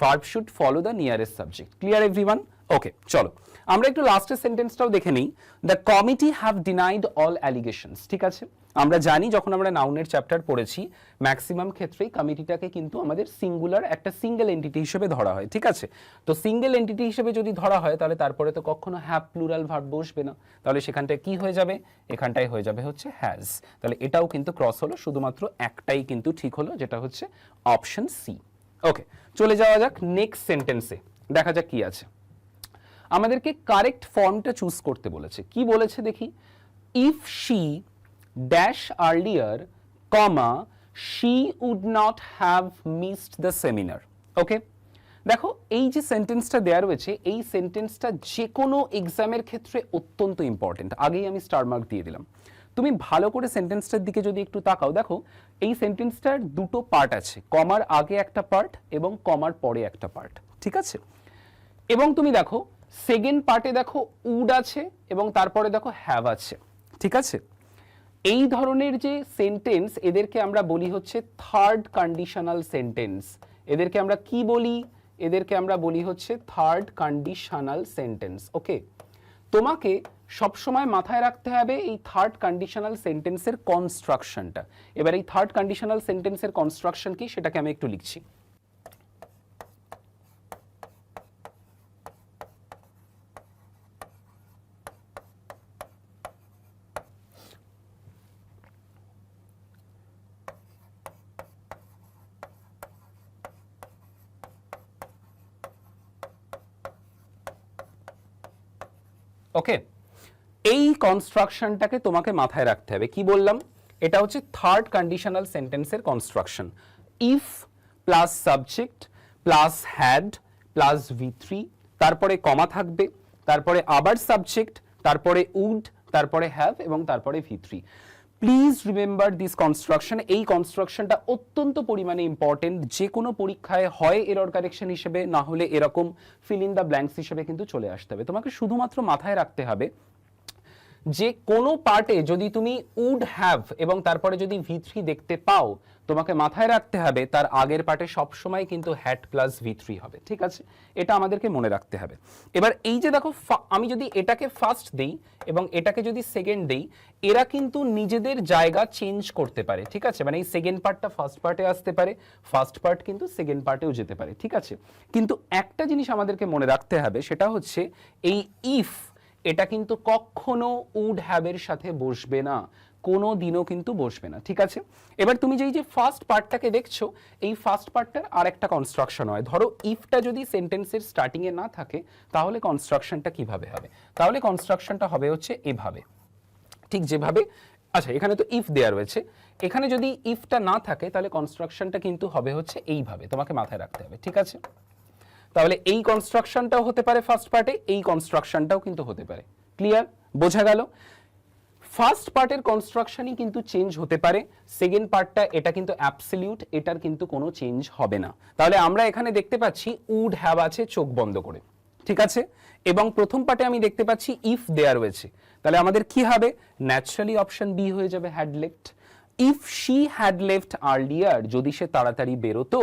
Verb should follow the nearest subject. Clear everyone? Okay, চলো আমরা একটু লাস্টের সেন্টেন্সটাও দেখে নিই। The committee have denied all allegations. ঠিক আছে, আমরা জানি যখন আমরা নাউনের চ্যাপ্টার পড়েছি ম্যাক্সিমাম ক্ষেত্রেই কমিটিটাকে কিন্তু আমাদের সিঙ্গুলার একটা সিঙ্গেল এন্টিটি হিসেবে ধরা হয়, ঠিক আছে। তো সিঙ্গেল এন্টিটি হিসেবে যদি ধরা হয় তাহলে তারপরে তো কখনো হ্যাভ প্লুরাল ভার্ব বসবে না, তাহলে সেখানটায় কি হয়ে যাবে, এখানটায় হয়ে যাবে হচ্ছে হ্যাজ। তাহলে এটাও কিন্তু ক্রস হলো, শুধুমাত্র একটাই কিন্তু ঠিক হলো, যেটা হচ্ছে অপশন সি। ওকে, চলে যাওয়া যাক নেক্সট সেন্টেন্সে, দেখা যাক কি আছে। আমাদেরকে কারেক্ট ফর্মটা চুজ করতে বলেছে। কি বলেছে দেখি, if she dash earlier comma she would not have missed the seminar. Okay, দেখো এই যে সেন্টেন্সটা দেওয়া রয়েছে, এই সেন্টেন্সটা যে কোনো এক্সামের ক্ষেত্রে অত্যন্ত ইম্পর্টেন্ট। আগেই আমি স্টার মার্ক দিয়ে দিলাম। তুমি ভালো করে সেন্টেন্সটার দিকে যদি একটু তাকাও, দেখো এই সেন্টেন্সটার দুটো পার্ট আছে, কমার আগে একটা পার্ট এবং কমার পরে একটা পার্ট, ঠিক আছে। এবং তুমি দেখো সেকেন্ড পার্টে দেখো উড আছে এবং তারপরে দেখো হ্যাভ আছে, ঠিক আছে। এই ধরনের যে সেন্টেন্স এদেরকে আমরা বলি হচ্ছে থার্ড কন্ডিশনাল সেন্টেন্স। এদেরকে আমরা কি বলি, এদেরকে আমরা বলি হচ্ছে থার্ড কন্ডিশনাল সেন্টেন্স। ওকে, তোমাকে সবসময় মাথায় রাখতে হবে এই থার্ড কন্ডিশনাল সেন্টেন্সের কনস্ট্রাকশনটা। এবার এই থার্ড কন্ডিশনাল সেন্টেন্সের কনস্ট্রাকশন কি সেটাকে আমি একটু লিখছি। ওকে, এই কনস্ট্রাকশনটাকে তোমাকে মাথায় রাখতে হবে। কি বললাম, এটা হচ্ছে থার্ড কন্ডিশনাল সেন্টেন্সের construction. If plus subject plus had plus V3, তারপরে কমা থাকবে, তারপরে আবার সাবজেক্ট, তারপরে উড, তারপরে হ্যাভ এবং তারপরে V3। Please remember this construction. এই কনস্ট্রাকশনটা অত্যন্ত পরিমাণে ইম্পর্টেন্ট, যে কোনো পরীক্ষায় হয় এরর কারেকশন হিসেবে, না হলে এরকম ফিল ইন দ্য ব্ল্যাঙ্কস হিসেবে কিন্তু চলে আসতে হবে। তোমাকে শুধুমাত্র মাথায় রাখতে হবে যে কোনো পার্টে যদি তুমি উড হ্যাভ এবং তারপরে যদি V3 দেখতে পাও, তোমাকে মাথায় রাখতে হবে তার আগের পার্টে সবসময় কিন্তু হ্যাড প্লাস V3 হবে, ঠিক আছে। এটা আমাদেরকে মনে রাখতে হবে। এবার এই যে দেখো, আমি যদি এটাকে ফার্স্ট দেই এবং এটাকে যদি সেকেন্ড দেই, এরা কিন্তু নিজেদের জায়গা চেঞ্জ করতে পারে, ঠিক আছে। মানে এই সেকেন্ড পার্টটা ফার্স্ট পার্টে আসতে পারে, ফার্স্ট পার্ট কিন্তু সেকেন্ড পার্টেও যেতে পারে, ঠিক আছে। কিন্তু একটা জিনিস আমাদেরকে মনে রাখতে হবে, সেটা হচ্ছে এই ইফ, এটা কিন্তু কখনো উড হ্যাভের সাথে বসবে না, কোনো দিনও কিন্তু বসবে না, ঠিক আছে। এবার তুমি যেই যে ফার্স্ট পার্টটাকে দেখছো, এই ফার্স্ট পার্টটার আর একটা কনস্ট্রাকশন হয়। ধরো ইফটা যদি সেন্টেন্সের স্টার্টিং এ না থাকে, তাহলে কনস্ট্রাকশনটা কিভাবে হবে? তাহলে কনস্ট্রাকশনটা হবে হচ্ছে এভাবে, ঠিক যেভাবে, আচ্ছা এখানে তো ইফ দেয়া রয়েছে, এখানে যদি ইফটা না থাকে তাহলে কনস্ট্রাকশনটা কিন্তু হবে হচ্ছে এইভাবে, তোমাকে মাথায় রাখতে হবে, ঠিক আছে। তাহলে এই কনস্ট্রাকশনটাও হতে পারে ফার্স্ট পার্টে, এই কনস্ট্রাকশনটাও কিন্তু হতে পারে। ক্লিয়ার? বোঝা গেল? ফার্স্ট পার্টের কনস্ট্রাকশনই কিন্তু চেঞ্জ হতে পারে, সেকেন্ড পার্টটা এটা কিন্তু অ্যাবসলিউট, এটার কিন্তু কোনো চেঞ্জ হবে না। তাহলে আমরা এখানে দেখতে পাচ্ছি উড হ্যাভ আছে চোখ বন্ধ করে, ঠিক আছে। এবং প্রথম পার্টে আমি দেখতে পাচ্ছি ইফ দেয়া রয়েছে, তাহলে আমাদের কি হবে? ন্যাচারালি অপশন বি হয়ে যাবে, had left. If she had left earlier, যদি সে তাড়াতাড়ি বেরোতো,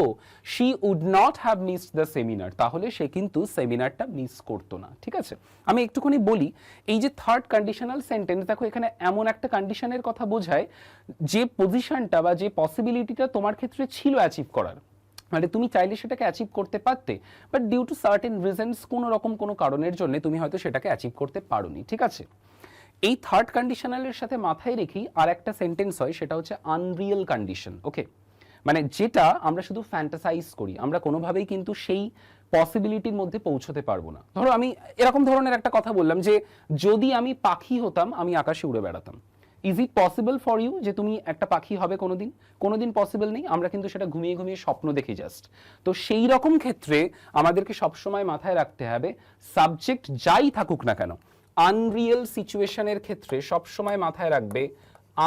she would not have missed the seminar, তাহলে সে কিন্তু সেমিনারটা মিস করতো না, ঠিক আছে। আমি একটুখানি বলি, এই যে থার্ড কন্ডিশনাল সেন্টেন্স, দেখো এখানে এমন একটা কন্ডিশনের কথা বোঝায় যে পজিশনটা বা যে পসিবিলিটিটা তোমার ক্ষেত্রে ছিল অ্যাচিভ করার, মানে তুমি চাইলে সেটাকে অ্যাচিভ করতে পারতে, but due to certain reasons, কোনো রকম কোনো কারণের জন্য তুমি হয়তো সেটাকে অ্যাচিভ করতে পারোনি, ঠিক আছে। এই থার্ড কন্ডিশনালের সাথে মাথায় রেখেই আর একটা সেন্টেন্স হয়, সেটা হচ্ছে আনরিয়েল কন্ডিশন। ওকে, মানে যেটা আমরা শুধু ফ্যান্টাসাইজ করি, আমরা কোনোভাবেই কিন্তু সেই পসিবিলিটির মধ্যে পৌঁছতে পারবো না। ধরো আমি এরকম ধরনের একটা কথা বললাম যে যদি আমি পাখি হতাম, আমি আকাশে উড়ে বেড়াতাম। Is it possible for you যে তুমি একটা পাখি হবে কোনোদিন? কোনোদিন পসিবল নেই, আমরা কিন্তু সেটা ঘুমিয়ে ঘুমিয়ে স্বপ্ন দেখি জাস্ট। তো সেই রকম ক্ষেত্রে আমাদেরকে সবসময় মাথায় রাখতে হবে সাবজেক্ট যাই থাকুক না কেন, আনরিয়েল সিচুয়েশনের ক্ষেত্রে সবসময় মাথায় রাখবে,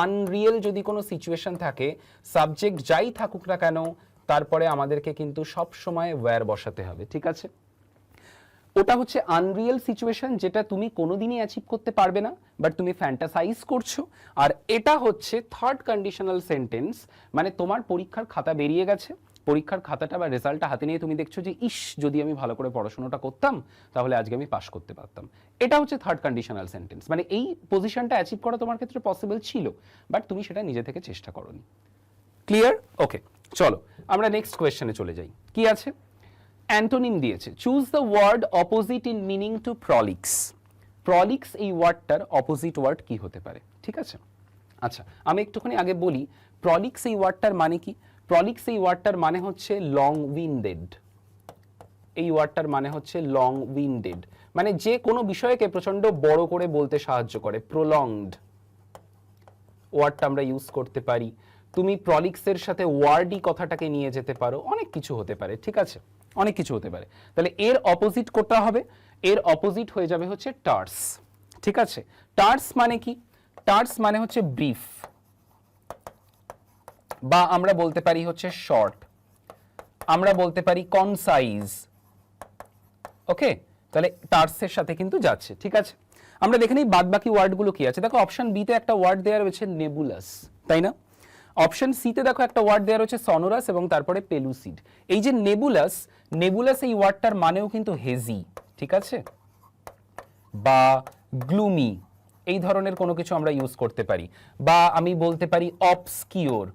আনরিয়েল যদি কোনো সিচুয়েশন থাকে, সাবজেক্ট যাই থাকুক না কেন, তারপরে আমাদেরকে কিন্তু সব সময় ওয়্যার বসাতে হবে, ঠিক আছে? ওটা হচ্ছে আনরিয়েল সিচুয়েশন, যেটা তুমি কোনোদিনই অ্যাচিভ করতে পারবে না, বাট তুমি ফ্যান্টাসাইজ করছো। আর এটা হচ্ছে থার্ড কন্ডিশনাল সেন্টেন্স, মানে তোমার পরীক্ষার খাতা বেরিয়ে গেছে, পরীক্ষার খাতাটা বা রেজাল্টটা হাতে নিয়ে তুমি দেখছো যে ইস, যদি আমি ভালো করে পড়াশোনাটা করতাম তাহলে আজকে আমি পাশ করতে পারতাম। এটা হচ্ছে থার্ড কন্ডিশনাল সেন্টেন্স, মানে এই পজিশনটা অ্যাচিভ করা তোমার ক্ষেত্রে পসিবল ছিল, বাট তুমি সেটা নিজে থেকে চেষ্টা করোনি। ক্লিয়ার? ওকে, চলো আমরা নেক্সট কোয়েশ্চেনে চলে যাই। কি আছে? অ্যান্টোনিম দিয়েছে, choose the word opposite in meaning to prolix. Prolix এই ওয়ার্ডটার অপোজিট ওয়ার্ড কি হতে পারে, ঠিক আছে? আচ্ছা, আমি একটুখানি আগে বলি প্রলিক্স এই ওয়ার্ডটার মানে কি। প্রলিক্স এই ওয়ার্ডটার মানে হচ্ছে লং উইন্ডেড। এই ওয়ার্ডটার মানে হচ্ছে লং উইন্ডেড, মানে যে কোনো বিষয়কে প্রচন্ড বড় করে বলতে সাহায্য করে। প্রলংড ওয়ার্ডটা আমরা ইউজ করতে পারি। তুমি প্রলিক্সের সাথে ওয়ার্ডই কথাটাকে নিয়ে যেতে পারো, অনেক কিছু হতে পারে, ঠিক আছে? অনেক কিছু হতে পারে। তাহলে এর অপোজিট কোনটা হবে? এর অপোজিট হয়ে যাবে হচ্ছে টার্স, ঠিক আছে? টার্স মানে কি? টার্স মানে হচ্ছে ব্রিফ, বা আমরা বলতে পারি হচ্ছে শর্ট, আমরা বলতে পারি কনসাইজ। ওকে, তাহলে টার্সের সাথে কিন্তু যাচ্ছে, ঠিক আছে? আমরা দেখে নিই বাদ বাকি ওয়ার্ডগুলো কি আছে। দেখো অপশন বি তে একটা ওয়ার্ড দেওয়া রয়েছে নেবুলাস, তাই না? অপশন সি তে দেখো একটা ওয়ার্ড দেওয়া রয়েছে সনোরাস এবং তারপরে পেলুসিড। এই যে নেবুলাস, নেবুলাস এই ওয়ার্ডটার মানেও কিন্তু হেজি, ঠিক আছে, বা গ্লুমি, এই ধরনের কোনো কিছু আমরা ইউজ করতে পারি। বা আমি বলতে পারি অবস্কিওর,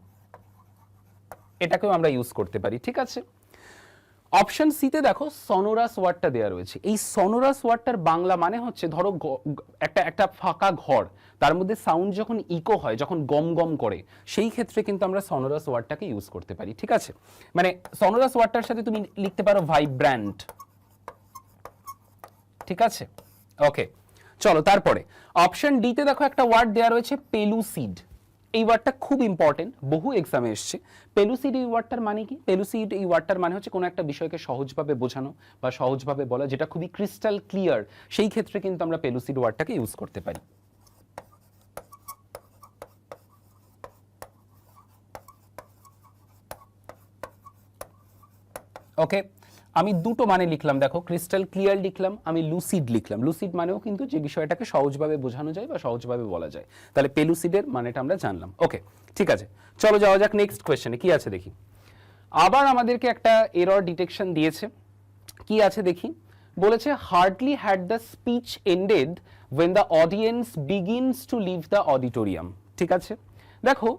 এটাকেও আমরা ইউজ করতে পারি, ঠিক আছে? অপশন সি তে দেখো সনোরাস ওয়ার্ডটা দেওয়া রয়েছে। এই সনোরাস ওয়ার্ডটার বাংলা মানে হচ্ছে, ধরো একটা ফাঁকা ঘর, তার মধ্যে সাউন্ড যখন ইকো হয়, যখন গম গম করে, সেই ক্ষেত্রে কিন্তু আমরা সনোরাস ওয়ার্ডটাকে ইউজ করতে পারি, ঠিক আছে? মানে সনোরাস ওয়ার্ডটার সাথে তুমি লিখতে পারো ভাইব্র্যান্ট, ঠিক আছে? ওকে, চলো তারপরে অপশন ডি তে দেখো একটা ওয়ার্ড দেওয়া রয়েছে পেলুসিড। এই ওয়ার্ডটা খুব ইম্পর্টেন্ট, বহু এক্সামে এসছে। পেলুসিড এই ওয়ার্ডটার মানে কি? পেলুসিড এই ওয়ার্ডটার মানে হচ্ছে কোনো একটা বিষয়কে সহজভাবে বোঝানো বা সহজভাবে বলা, যেটা খুবই ক্রিস্টাল ক্লিয়ার, সেই ক্ষেত্রে কিন্তু আমরা পেলুসিড ওয়ার্ডটাকে ইউজ করতে পারি। ওকে, আমি দুটো মানে লিখলাম, দেখো ক্রিস্টাল ক্লিয়ার লিখলাম, আমি লুসিড লিখলাম। লুসিড মানেও কিন্তু যে বিষয়টাকে সহজভাবে বোঝানো যায় বা সহজভাবে বলা যায়। তাহলে পেলুসিডের মানেটা আমরা জানলাম। ওকে, ঠিক আছে, চলো যাওয়া যাক নেক্সট কোয়েশ্চেনে। কি আছে দেখি। আবার আমাদেরকে একটা এরর ডিটেকশন দিয়েছে। কি আছে দেখি। বলেছে hardly had the speech ended when the audience begins to leave the auditorium। ঠিক আছে, দেখো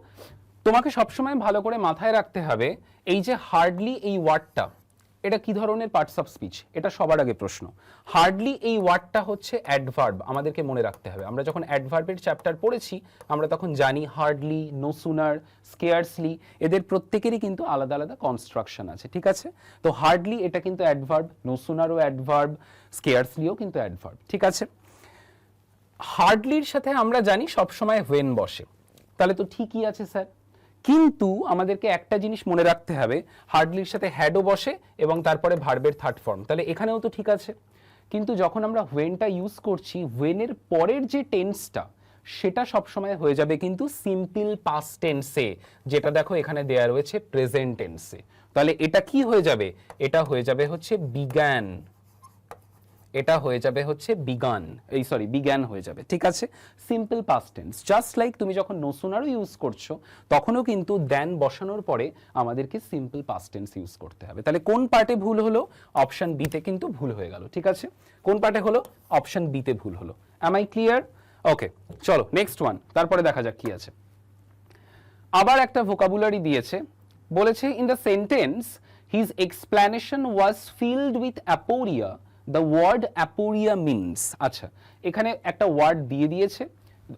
তোমাকে সবসময় ভালো করে মাথায় রাখতে হবে এই যে হার্ডলি এই ওয়ার্ডটা, এটা কি ধরনের পার্টস অফ স্পিচ, এটা সবার আগে প্রশ্ন। হার্ডলি এই ওয়ার্ডটা হচ্ছে অ্যাডভার্ব, আমাদেরকে মনে রাখতে হবে। আমরা যখন অ্যাডভার্বের চ্যাপ্টার পড়েছি আমরা তখন জানি হার্ডলি, নো সুনার, স্কেয়ার্সলি, এদের প্রত্যেকেরই কিন্তু আলাদা আলাদা কনস্ট্রাকশন আছে, ঠিক আছে? তো হার্ডলি এটা কিন্তু অ্যাডভার্ব, নো সুনারও অ্যাডভার্ব, স্কেয়ার্সলিও কিন্তু অ্যাডভার্ব, ঠিক আছে? হার্ডলির সাথে আমরা জানি সবসময় হোয়েন বসে, তাহলে তো ঠিকই আছে স্যার। কিন্তু আমাদেরকে একটা জিনিস মনে রাখতে হবে, হার্ডলির সাথে হ্যাডও বসে এবং তারপরে ভার্বের থার্ড ফর্ম, তাহলে এখানেও তো ঠিক আছে। কিন্তু যখন আমরা হোয়েনটা ইউজ করছি, হোয়েনের পরের যে টেন্সটা সেটা সবসময় হয়ে যাবে কিন্তু সিম্পল পাস্ট টেন্সে, যেটা দেখো এখানে দেয়া রয়েছে প্রেজেন্ট টেন্সে। তাহলে এটা কি হয়ে যাবে? এটা হয়ে যাবে হচ্ছে বিজ্ঞান, এটা হয়ে যাবে হচ্ছে বিগান, এই সরি বিজ্ঞান হয়ে যাবে, ঠিক আছে? Simple past tense. Just like তুমি যখন নো সুনারও ইউজ করছো তখনও কিন্তু দেন বসানোর পরে আমাদেরকে সিম্পল পাস্ট টেন্স ইউজ করতে হবে। তাহলে কোন পার্টে ভুল হলো? অপশন বি তে কিন্তু ভুল হয়ে গেল, ঠিক আছে? কোন পার্টে হলো? অপশন বি তে ভুল হলো। Am I clear? ওকে, চলো নেক্সট ওয়ান, তারপরে দেখা যাক কি আছে। আবার একটা ভোকাবুলারি দিয়েছে, বলেছে in the sentence his explanation was filled with aporia, the word aporia means. আচ্ছা, এখানে একটা ওয়ার্ড দিয়ে দিয়েছে,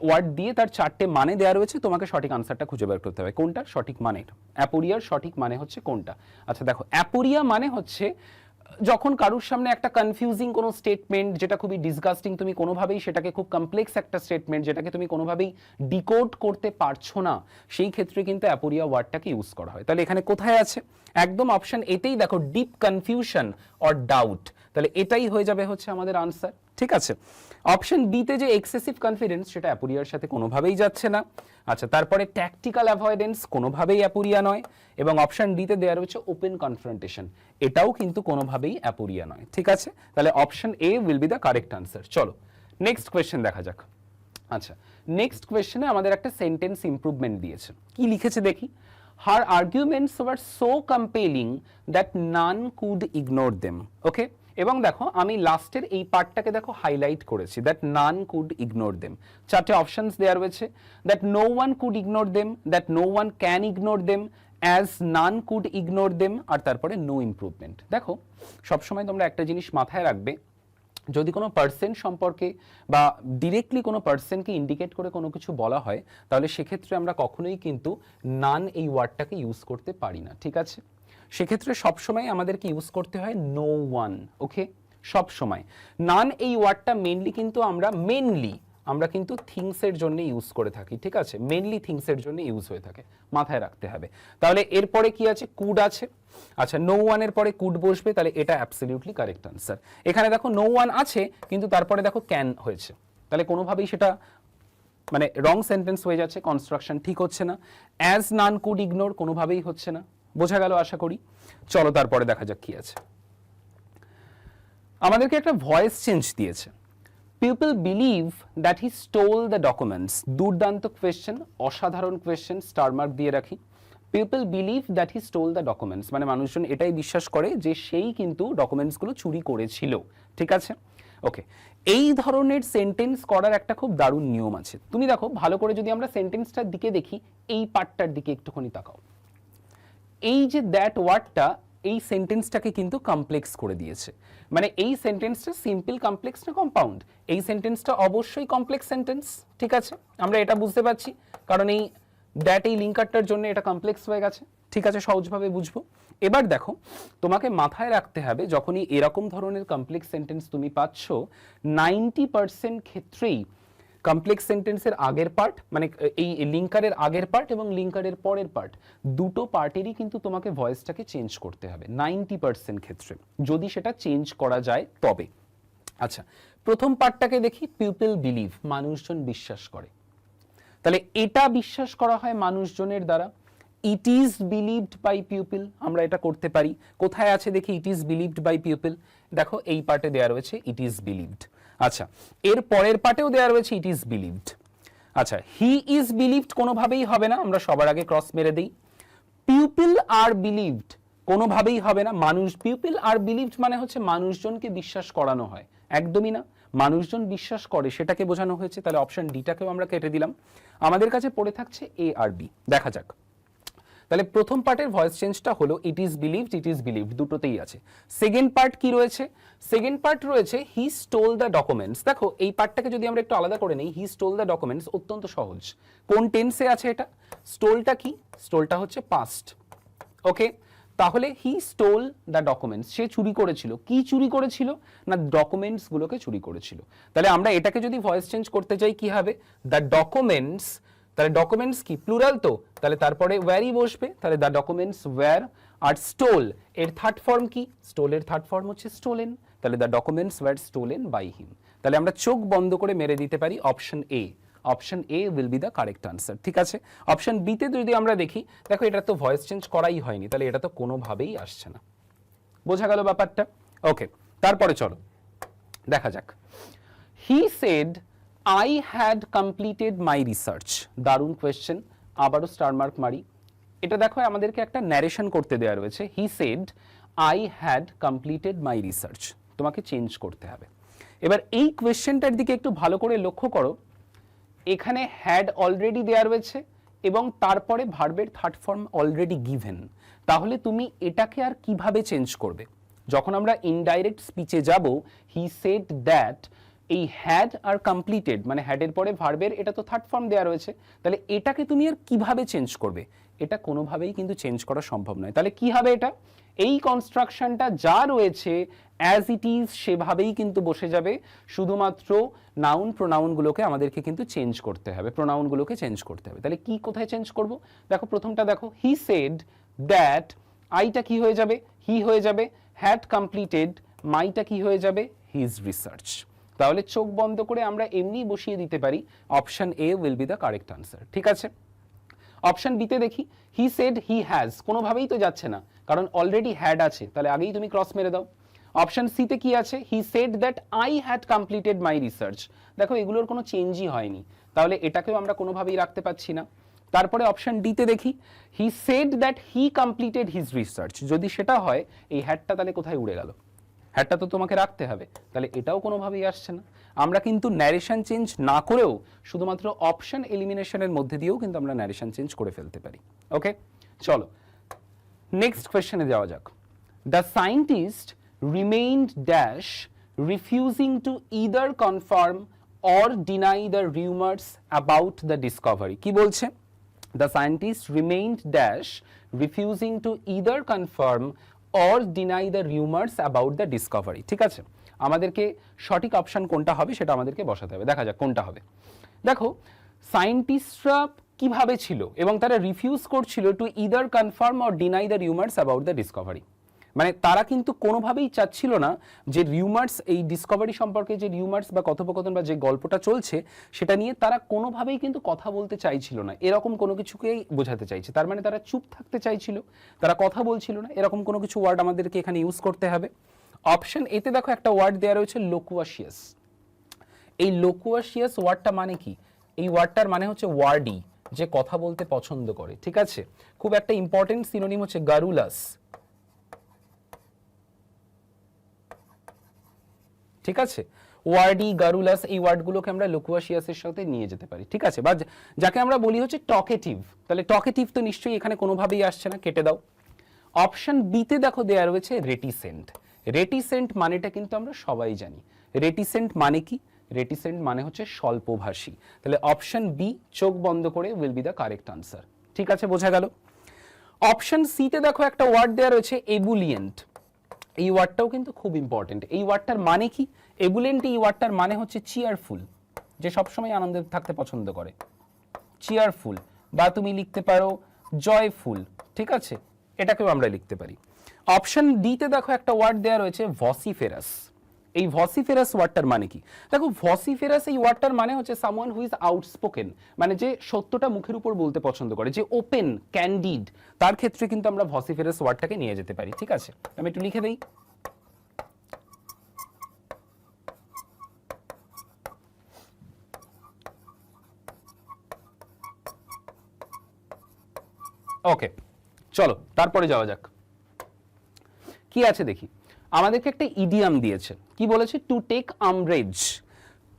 ওয়ার্ড দিয়ে তার চারটে মানে দেওয়া রয়েছে, তোমাকে সঠিক আনসারটা খুঁজে বের করতে হবে কোনটার সঠিক মানে। অ্যাপোরিয়ার সঠিক মানে হচ্ছে কোনটা? আচ্ছা দেখো, অ্যাপোরিয়া মানে হচ্ছে যখন কারুর সামনে একটা কনফিউজিং কোনো স্টেটমেন্ট, যেটা খুবই ডিসগাস্টিং, তুমি কোনোভাবেই সেটাকে, খুব কমপ্লেক্স একটা স্টেটমেন্ট যেটাকে তুমি কোনোভাবেই ডিকোড করতে পারছো না, সেই ক্ষেত্রে কিন্তু অ্যাপোরিয়া ওয়ার্ডটাকে ইউজ করা হয়। তাহলে এখানে কোথায় আছে? একদম অপশন এতেই দেখো, ডিপ কনফিউশন অর ডাউট। তাহলে এটাই হয়ে যাবে হচ্ছে আমাদের আনসার। ঠিক আছে, অপশন বিতে যে এক্সেসিভ কনফিডেন্স সেটা অ্যাপোরিয়ার সাথে কোনোভাবেই যাচ্ছে না। আচ্ছা, তারপরে ট্যাকটিক্যাল অ্যাভয়েডেন্স কোনোভাবেই অ্যাপোরিয়া নয়, এবং অপশন ডিতে দেওয়া রয়েছে ওপেন কনফ্রন্টেশন, এটাও কিন্তু কোনোভাবেই অ্যাপোরিয়া নয়। ঠিক আছে, তাহলে option A will be the correct answer. চলো নেক্সট কোয়েশ্চেন দেখা যাক। আচ্ছা, নেক্সট কোয়েশ্চেনে আমাদের একটা সেন্টেন্স ইমপ্রুভমেন্ট দিয়েছে। কি লিখেছে দেখি, her arguments were so compelling that none could ignore them. Okay, এবং দেখো আমি লাস্টের এই পার্টটাকে দেখো হাইলাইট করেছি, that none could ignore them. চারটে অপশনস দেওয়া রয়েছে, that no one could ignore them, that no one can ignore them, as none could ignore them, আর তারপরে নো ইমপ্রুভমেন্ট। দেখো সবসময় তোমরা একটা জিনিস মাথায় রাখবে, যদি কোনো পার্সন সম্পর্কে বা ডিরেক্টলি কোনো পার্সনকে ইন্ডিকেট করে কোনো কিছু বলা হয়, তাহলে সেক্ষেত্রে আমরা কখনোই কিন্তু নান এই ওয়ার্ডটাকে ইউজ করতে পারি না। ঠিক আছে, সেক্ষেত্রে সবসময় আমাদেরকে ইউজ করতে হয় নো ওয়ান। ওকে, সবসময় নান এই ওয়ার্ডটা আমরা কিন্তু থিংসের জন্য ইউজ করে থাকি। ঠিক আছে, মেনলি থিংসের জন্য ইউজ হয়ে থাকে, মাথায় রাখতে হবে। তাহলে এরপরে কি আছে, কুড আছে। আচ্ছা, নো ওয়ানের পরে কুড বসবে, তাহলে এটা অ্যাবসলিউটলি কারেক্ট আনসার। এখানে দেখো নো ওয়ান আছে কিন্তু তারপরে দেখো ক্যান হয়েছে, তাহলে কোনোভাবেই সেটা মানে রং সেন্টেন্স হয়ে যাচ্ছে, কনস্ট্রাকশন ঠিক হচ্ছে না। অ্যাজ নান কুড ইগনোর কোনোভাবেই হচ্ছে না, বোঝা গেল আশা করি। চলো তারপরে দেখা যাক কি আছে। আমাদেরকে একটা ভয়েস চেঞ্জ দিয়েছে, people believe that he stole the documents. দুর্দান্ত কোয়েশ্চেন, অসাধারণ কোয়েশ্চেন, স্টার মার্ক দিয়ে রাখি। People believe that he stole the documents মানে মানুষজন এটাই বিশ্বাস করে যে সেই কিন্তু ডকুমেন্টসগুলো চুরি করেছিল। ঠিক আছে, ওকে, এই ধরনের সেন্টেন্স করার একটা খুব দারুণ নিয়ম আছে। তুমি দেখো ভালো করে, যদি আমরা সেন্টেন্সটার দিকে দেখি, এই পার্টটার দিকে একটুখানি তাকাও, এই যে দ্যাট ওয়ার্ডটা এই সেন্টেন্সটাকে কিন্তু কমপ্লেক্স করে দিয়েছে। মানে এই সেন্টেন্সটা সিম্পল, কমপ্লেক্স না কম্পাউন্ড? এই সেন্টেন্সটা অবশ্যই কমপ্লেক্স সেন্টেন্স। ঠিক আছে, আমরা এটা বুঝতে পারছি, কারণ এই দ্যাট এই লিঙ্কারটার জন্য এটা কমপ্লেক্স হয়ে গেছে। ঠিক আছে, সহজভাবে বুঝবো। এবার দেখো, তোমাকে মাথায় রাখতে হবে যখনই এরকম ধরনের কমপ্লেক্স সেন্টেন্স তুমি পাচ্ছ, 90% ক্ষেত্রেই কমপ্লেক্স সেন্টেন্সের আগের পার্ট মানে এই লিঙ্কারের আগের পার্ট এবং লিঙ্কারের পরের পার্ট, দুটো পার্টেরই কিন্তু তোমাকে ভয়েসটাকে চেঞ্জ করতে হবে 90% ক্ষেত্রে, যদি সেটা চেঞ্জ করা যায় তবে। আচ্ছা, প্রথম পার্টটাকে দেখি, পিপল বিলিভ মানুষজন বিশ্বাস করে, তাহলে এটা বিশ্বাস করা হয় মানুষজনের দ্বারা। It is believed by people, আমরা এটা করতে পারি। কোথায় আছে দেখি it is believed by people, দেখো এই পার্টে দেওয়া রয়েছে ইট ইজ বিলিভড। আচ্ছা, এর পরের পার্টেও দেওয়া রয়েছে ইট ইজ বিলিভড। আচ্ছা, হি ইজ বিলিভড কোনোভাবেই হবে না, আমরা সবার আগে ক্রস মেরে দিই। পিপল আর বিলিভড কোনোভাবেই হবে না, পিপল আর বিলিভড মানে হচ্ছে মানুষজনকে বিশ্বাস করানো হয়, একদমই না। মানুষজন বিশ্বাস করে সেটাকে বোঝানো হয়েছে, তাহলে অপশন ডিটাকেও আমরা কেটে দিলাম। আমাদের কাছে পড়ে থাকছে এ আর বি, দেখা যাক। তাহলে প্রথম পার্টের ভয়েস চেঞ্জটা হলো ইট ইজ বিলিভড, দুটোতেই আছে। সেকেন্ড পার্ট কি রয়েছে? সেকেন্ড পার্ট রয়েছে হি স্টোল দ্য ডকুমেন্টস। দেখো এই পার্টটাকে যদি আমরা একটু আলাদা করে নিই, হি স্টোল দ্য ডকুমেন্টস অত্যন্ত সহজ। কোন টেন্সে আছে এটা? স্টোলটা কি? স্টোলটা হচ্ছে পাস্ট। ওকে, তাহলে হি স্টোল দ্য ডকুমেন্টস, সে চুরি করেছিল। কি চুরি করেছিল? না ডকুমেন্টস গুলোকে চুরি করেছিল। তাহলে আমরা এটাকে যদি ভয়েস চেঞ্জ করতে চাই কি হবে? দ্য ডকুমেন্টস, তাহলে ডকুমেন্টস কি প্লুরাল তো, তাহলে তারপরে ওয়্যারই বসবে, তাহলে দ্য ডকুমেন্টস ওয়্যার। আর স্টোল এর থার্ড ফর্ম কি? স্টোলের থার্ড ফর্ম হচ্ছে স্টোলেন, তাহলে the documents were stolen by him. তাহলে আমরা চোখ বন্ধ করে মেরে দিতে পারি option A, option A will be the correct answer. ঠিক আছে, অপশন বি তে যদি আমরা দেখি, দেখো এটা তো ভয়েস চেঞ্জ করাই হয়নি, তাহলে এটা তো কোনোভাবেই আসছে না। বোঝা গেল ব্যাপারটা? ওকে, তারপরে চলো দেখা যাক। He said I had completed my research. দারুণ কোয়েশ্চেন, আবারও স্টার মার্ক মারি। এটা দেখো আমাদেরকে একটা ন্যারেশন করতে দেওয়া রয়েছে, he said I had completed my research, তোমাকে চেঞ্জ করতে হবে। এবার এই কোয়েশ্চেনটার দিকে একটু ভালো করে লক্ষ্য করো, এখানে হ্যাড অলরেডি দেওয়া রয়েছে এবং তারপরে ভার্বের থার্ড ফর্ম অলরেডি গিভেন। তাহলে তুমি এটাকে আর কিভাবে চেঞ্জ করবে? যখন আমরা ইনডাইরেক্ট স্পিচে যাব, হি সেড দ্যাট, এই হ্যাড আর কমপ্লিটেড মানে হ্যাডের পরে ভার্বের এটা তো থার্ড ফর্ম দেওয়া রয়েছে, তাহলে এটাকে তুমি আর কিভাবে চেঞ্জ করবে? এটা কোনোভাবেই কিন্তু চেঞ্জ করা সম্ভব নয়। তাহলে কি হবে এটা? এই কনস্ট্রাকশনটা যা রয়েছে অ্যাজ ইট ইজ সেভাবেই কিন্তু বসে যাবে, শুধুমাত্র নাউন প্রোনাউনগুলোকে আমাদেরকে কিন্তু চেঞ্জ করতে হবে, প্রোনাউনগুলোকে চেঞ্জ করতে হবে। তাহলে কি কোথায় চেঞ্জ করব? দেখো প্রথমটা দেখো, হি সেড দ্যাট, আইটা কি হয়ে যাবে? হি হয়ে যাবে, হ্যাড কমপ্লিটেড মাইটা কি হয়ে যাবে, হিজ রিসার্চ। তাহলে চোখ বন্ধ করে আমরা এমনি বসিয়ে দিতে পারি option A will be the correct answer. ঠিক আছে, অপশন বিতে দেখি, হি সেড হি হ্যাজ, কোনোভাবেই তো যাচ্ছে না, কারণ অলরেডি হ্যাড আছে, তাহলে আগেই তুমি ক্রস মেরে দাও। অপশন সিতে কি আছে, he said that I had completed my research, দেখো এগুলোর কোনো চেঞ্জই হয়নি, তাহলে এটাকেও আমরা কোনোভাবেই রাখতে পারছি না। তারপরে অপশন ডিতে দেখি, he said that he completed his research, যদি সেটা হয় এই হ্যাডটা তাহলে কোথায় উড়ে গেল, হ্যাডটা তো তোমাকে রাখতে হবে, তাহলে এটাও কোনোভাবেই আসছে না। আমরা কিন্তু ন্যারেশন চেঞ্জ না করেও শুধুমাত্র অপশন এলিমিনেশনের মধ্যে দিয়েও কিন্তু আমরা ন্যারেশন চেঞ্জ করে ফেলতে পারি। ওকে, চলো নেক্সট কোয়েশ্চেনে যাওয়া যাক। The scientist remained dash refusing to either confirm or deny the rumours about the discovery. কি বলছে, the scientist remained dash refusing to either confirm or deny the rumours about the discovery. ঠিক আছে, আমাদেরকে সঠিক অপশন কোনটা হবে সেটা আমাদেরকে বসাতে হবে, দেখা যাক কোনটা হবে। দেখো সায়েন্টিস্টরা কিভাবে ছিল এবং তারা রিফিউজ করছিল to either confirm or deny the rumours about the discovery, মানে তারা কিন্তু কোনোভাবেই চাচ্ছিল না যে রিউমার্স, এই ডিসকভারি সম্পর্কে যে রিউমার্স বা কথোপকথন বা যে গল্পটা চলছে সেটা নিয়ে তারা কোনোভাবেই কিন্তু কথা বলতে চাইছিল না, এরকম কোনো কিছুকেই বোঝাতে চাইছে, তার মানে তারা চুপ থাকতে চাইছিল, তারা কথা বলছিল না, এরকম কোনো কিছু ওয়ার্ড আমাদেরকে এখানে ইউজ করতে হবে। অপশন এতে দেখো একটা ওয়ার্ড দেওয়া রয়েছে লোকুয়াশিয়াস। এই লোকুয়াশিয়াস ওয়ার্ডটা মানে কি, এই ওয়ার্ডটার মানে হচ্ছে ওয়ার্ডি, যে কথা বলতে পছন্দ করে। ঠিক আছে, খুব একটা ইম্পর্টেন্ট সিনোনিম হচ্ছে গারুলাস। ঠিক আছে, ওয়ার্ডি, গারুলাস, এই ওয়ার্ডগুলোকে আমরা লোকুয়াশিয়াসের সাথে নিয়ে যেতে পারি। ঠিক আছে, বা যাকে আমরা বলি হচ্ছে টকেটিভ, তাহলে টকেটিভ তো নিশ্চয়ই এখানে কোনোভাবেই আসছে না, কেটে দাও। অপশন বিতে দেখো দেয়া রয়েছে রেটিসেন্ট। রেটিসেন্ট মানেটা কিন্তু আমরা সবাই জানি, রেটিসেন্ট মানে কি, রেটিসেন্ট মানে হচ্ছে স্বল্পভাষী, তাহলে অপশন বি চোখ বন্ধ করে will be the correct answer. ঠিক আছে, বোঝা গেল। অপশন সিতে দেখো একটা ওয়ার্ড দেয়া রয়েছে এবুলিয়েন্ট, এই ওয়ার্ডটাও কিন্তু খুব ইম্পর্টেন্ট। এই ওয়ার্ডটার মানে কি, এবুলেন্ট, এই ওয়ার্ডটার মানে হচ্ছে চিয়ারফুল, যে সবসময় আনন্দে থাকতে পছন্দ করে, চিয়ারফুল, বা তুমি লিখতে পারো জয়ফুল। ঠিক আছে, এটাকেও আমরা লিখতে পারি। অপশন ডিতে দেখো একটা ওয়ার্ড দেওয়া রয়েছে ভসিফেরাস। এই ভসিফেরাস ওয়ার্ডটার মানে কি, দেখো ভসিফেরাস এই ওয়ার্ডটার মানে হচ্ছে সামওয়ান হু ইজ আউটস্পোকেন, মানে যে সত্যটা মুখের উপর বলতে পছন্দ করে, যে ওপেন ক্যান্ডিড, তার ক্ষেত্রে কিন্তু আমরা ভসিফেরাস ওয়ার্ডটাকে নিয়ে যেতে পারি। ঠিক আছে, আমি একটু লিখে দেই। ওকে, চলো তারপরে যাওয়া যাক, কি আছে দেখি। আমাদেরকে একটা ইডিয়াম দিয়েছে, কি বলেছে, টু টেক আমব্রেজ।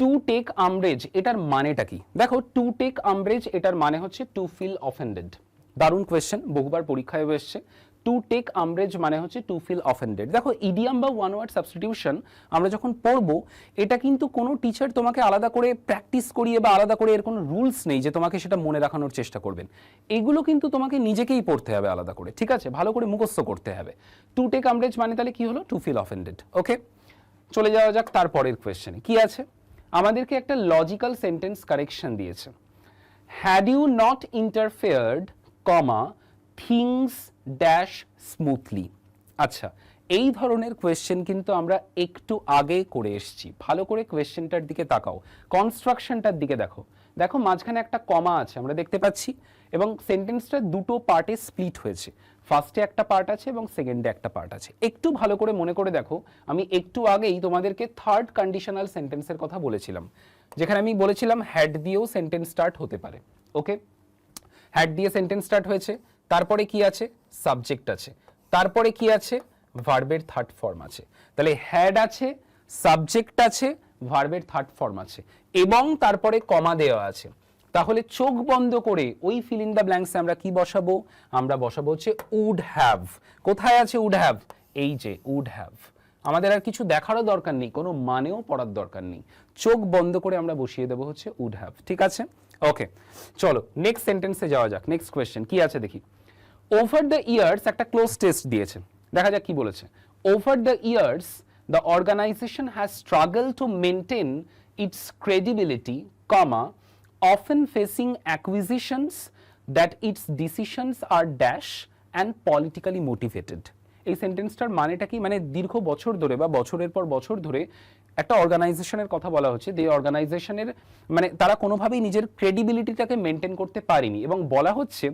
টু টেক আমব্রেজ এটার মানেটা কি, দেখো টু টেক আমব্রেজ এটার মানে হচ্ছে টু ফিল অফেন্ডেড। দারুণ কোয়েশ্চেন, বহুবার পরীক্ষায় এসেছে। টু টেক আমব্রেজ মানে হচ্ছে টু ফিল অফেন্ডেড। দেখো ইডিয়াম বা ওয়ান ওয়ার্ড সাবস্টিটিউশন আমরা যখন পড়বো, এটা কিন্তু কোনো টিচার তোমাকে আলাদা করে প্র্যাকটিস করিয়ে বা আলাদা করে এর কোনো রুলস নেই যে তোমাকে সেটা মনে রাখানোর চেষ্টা করবেন, এগুলো কিন্তু তোমাকে নিজেকেই পড়তে হবে আলাদা করে। ঠিক আছে, ভালো করে মুখস্থ করতে হবে। টু টেক আমব্রেজ মানে তাহলে কি হলো, টু ফিল অফেন্ডেড। ওকে, চলে যাওয়া যাক তারপরের কোয়েশ্চেনে, কি আছে। আমাদেরকে একটা লজিক্যাল সেন্টেন্স কারেকশন দিয়েছে, had you not interfered comma things dash smoothly. আচ্ছা, এই ধরনের কোয়েশ্চেন কিন্তু আমরা একটু আগে করে এসেছি, ভালো করে কোয়েশ্চেনটার দিকে তাকাও, কনস্ট্রাকশনটার দিকে দেখো। দেখো মাঝখানে একটা কমা আছে আমরা দেখতে পাচ্ছি, এবং সেন্টেন্সটা দুটো পার্টে স্প্লিট হয়েছে, ফার্স্টে একটা পার্ট আছে এবং সেকেন্ডে একটা পার্ট আছে। একটু ভালো করে মনে করে দেখো, আমি একটু আগেই তোমাদেরকে থার্ড কন্ডিশনাল সেন্টেন্সের কথা বলেছিলাম, যেখানে আমি বলেছিলাম হ্যাড দিয়েও সেন্টেন্স স্টার্ট হতে পারে। ওকে, হ্যাড দিয়ে সেন্টেন্স স্টার্ট হয়েছে, তারপরে কি আছে, সাবজেক্ট আছে, তারপরে কি আছে, ভার্বের থার্ড ফর্ম আছে। তাহলে হ্যাড আছে, সাবজেক্ট আছে, ভার্বের থার্ড ফর্ম আছে, এবং তারপরে কমা দেওয়া আছে। তাহলে চোখ বন্ধ করে ওই ফিল ইন দ্য ব্ল্যাঙ্কসে আমরা কি বসাবো, আমরা বসাবো হচ্ছে উড হ্যাভ। কোথায় আছে উড হ্যাভ, এই যে উড হ্যাভ। আমাদের আর কিছু দেখারও দরকার নেই, কোনো মানেও পড়ার দরকার নেই, চোখ বন্ধ করে আমরা বসিয়ে দেবো হচ্ছে উড হ্যাভ। ঠিক আছে, ওকে, চলো নেক্সট সেন্টেন্সে যাওয়া যাক। নেক্সট কোয়েশ্চেন কি আছে দেখি। ওভার দ্য ইয়ার্স, একটা ক্লোজ টেস্ট দিয়েছে, দেখা যাক কি বলেছে। Over the years the organization has struggle to maintain its credibility, comma often facing acquisitions that its decisions are dash and politically motivated. এই সেন্টেন্সটার মানেটা কি, মানে দীর্ঘ বছর ধরে বা বছরের পর বছর ধরে একটা অর্গানাইজেশনের কথা বলা হচ্ছে, যে অর্গানাইজেশনের মানে তারা কোনোভাবেই নিজের ক্রেডিবিলিটিটাকে মেনটেন করতে পারেনি, এবং বলা হচ্ছে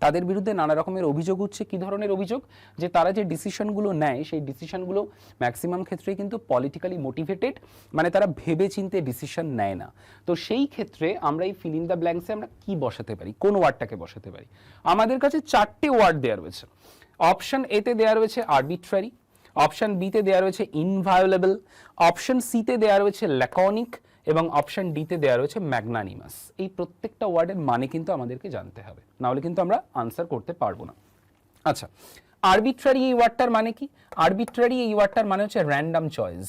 তাদের বিরুদ্ধে নানা রকমের অভিযোগ উঠছে। কি ধরনের অভিযোগ? যে তারা যে ডিসিশনগুলো নেয় সেই ডিসিশনগুলো ম্যাক্সিমাম ক্ষেত্রেই কিন্তু পলিটিক্যালি মোটিভেটেড, মানে তারা ভেবে চিন্তে ডিসিশন নেয় না। তো সেই ক্ষেত্রে আমরা এই ফিল ইন দ্য ব্ল্যাঙ্কসে আমরা কি বসাতে পারি, কোন ওয়ার্ডটাকে বসাতে পারি? আমাদের কাছে 4টে ওয়ার্ড দেওয়া রয়েছে। অপশন এতে দেওয়া রয়েছে আরবিট্রারি, অপশন বিতে দেওয়া রয়েছে ইনভায়োলেবল, অপশন সিতে দেওয়া রয়েছে ল্যাকনিক, এবং অপশন ডিতে দেওয়া রয়েছে ম্যাগনানিমাস। এই প্রত্যেকটা ওয়ার্ডের মানে কিন্তু আমাদেরকে জানতে হবে, না হলে কিন্তু আমরা আনসার করতে পারবো না। আচ্ছা, আরবিট্রারি এই ওয়ার্ডটার মানে কি? আরবিট্রারি এই ওয়ার্ডটার মানে হচ্ছে র্যান্ডম চয়েস।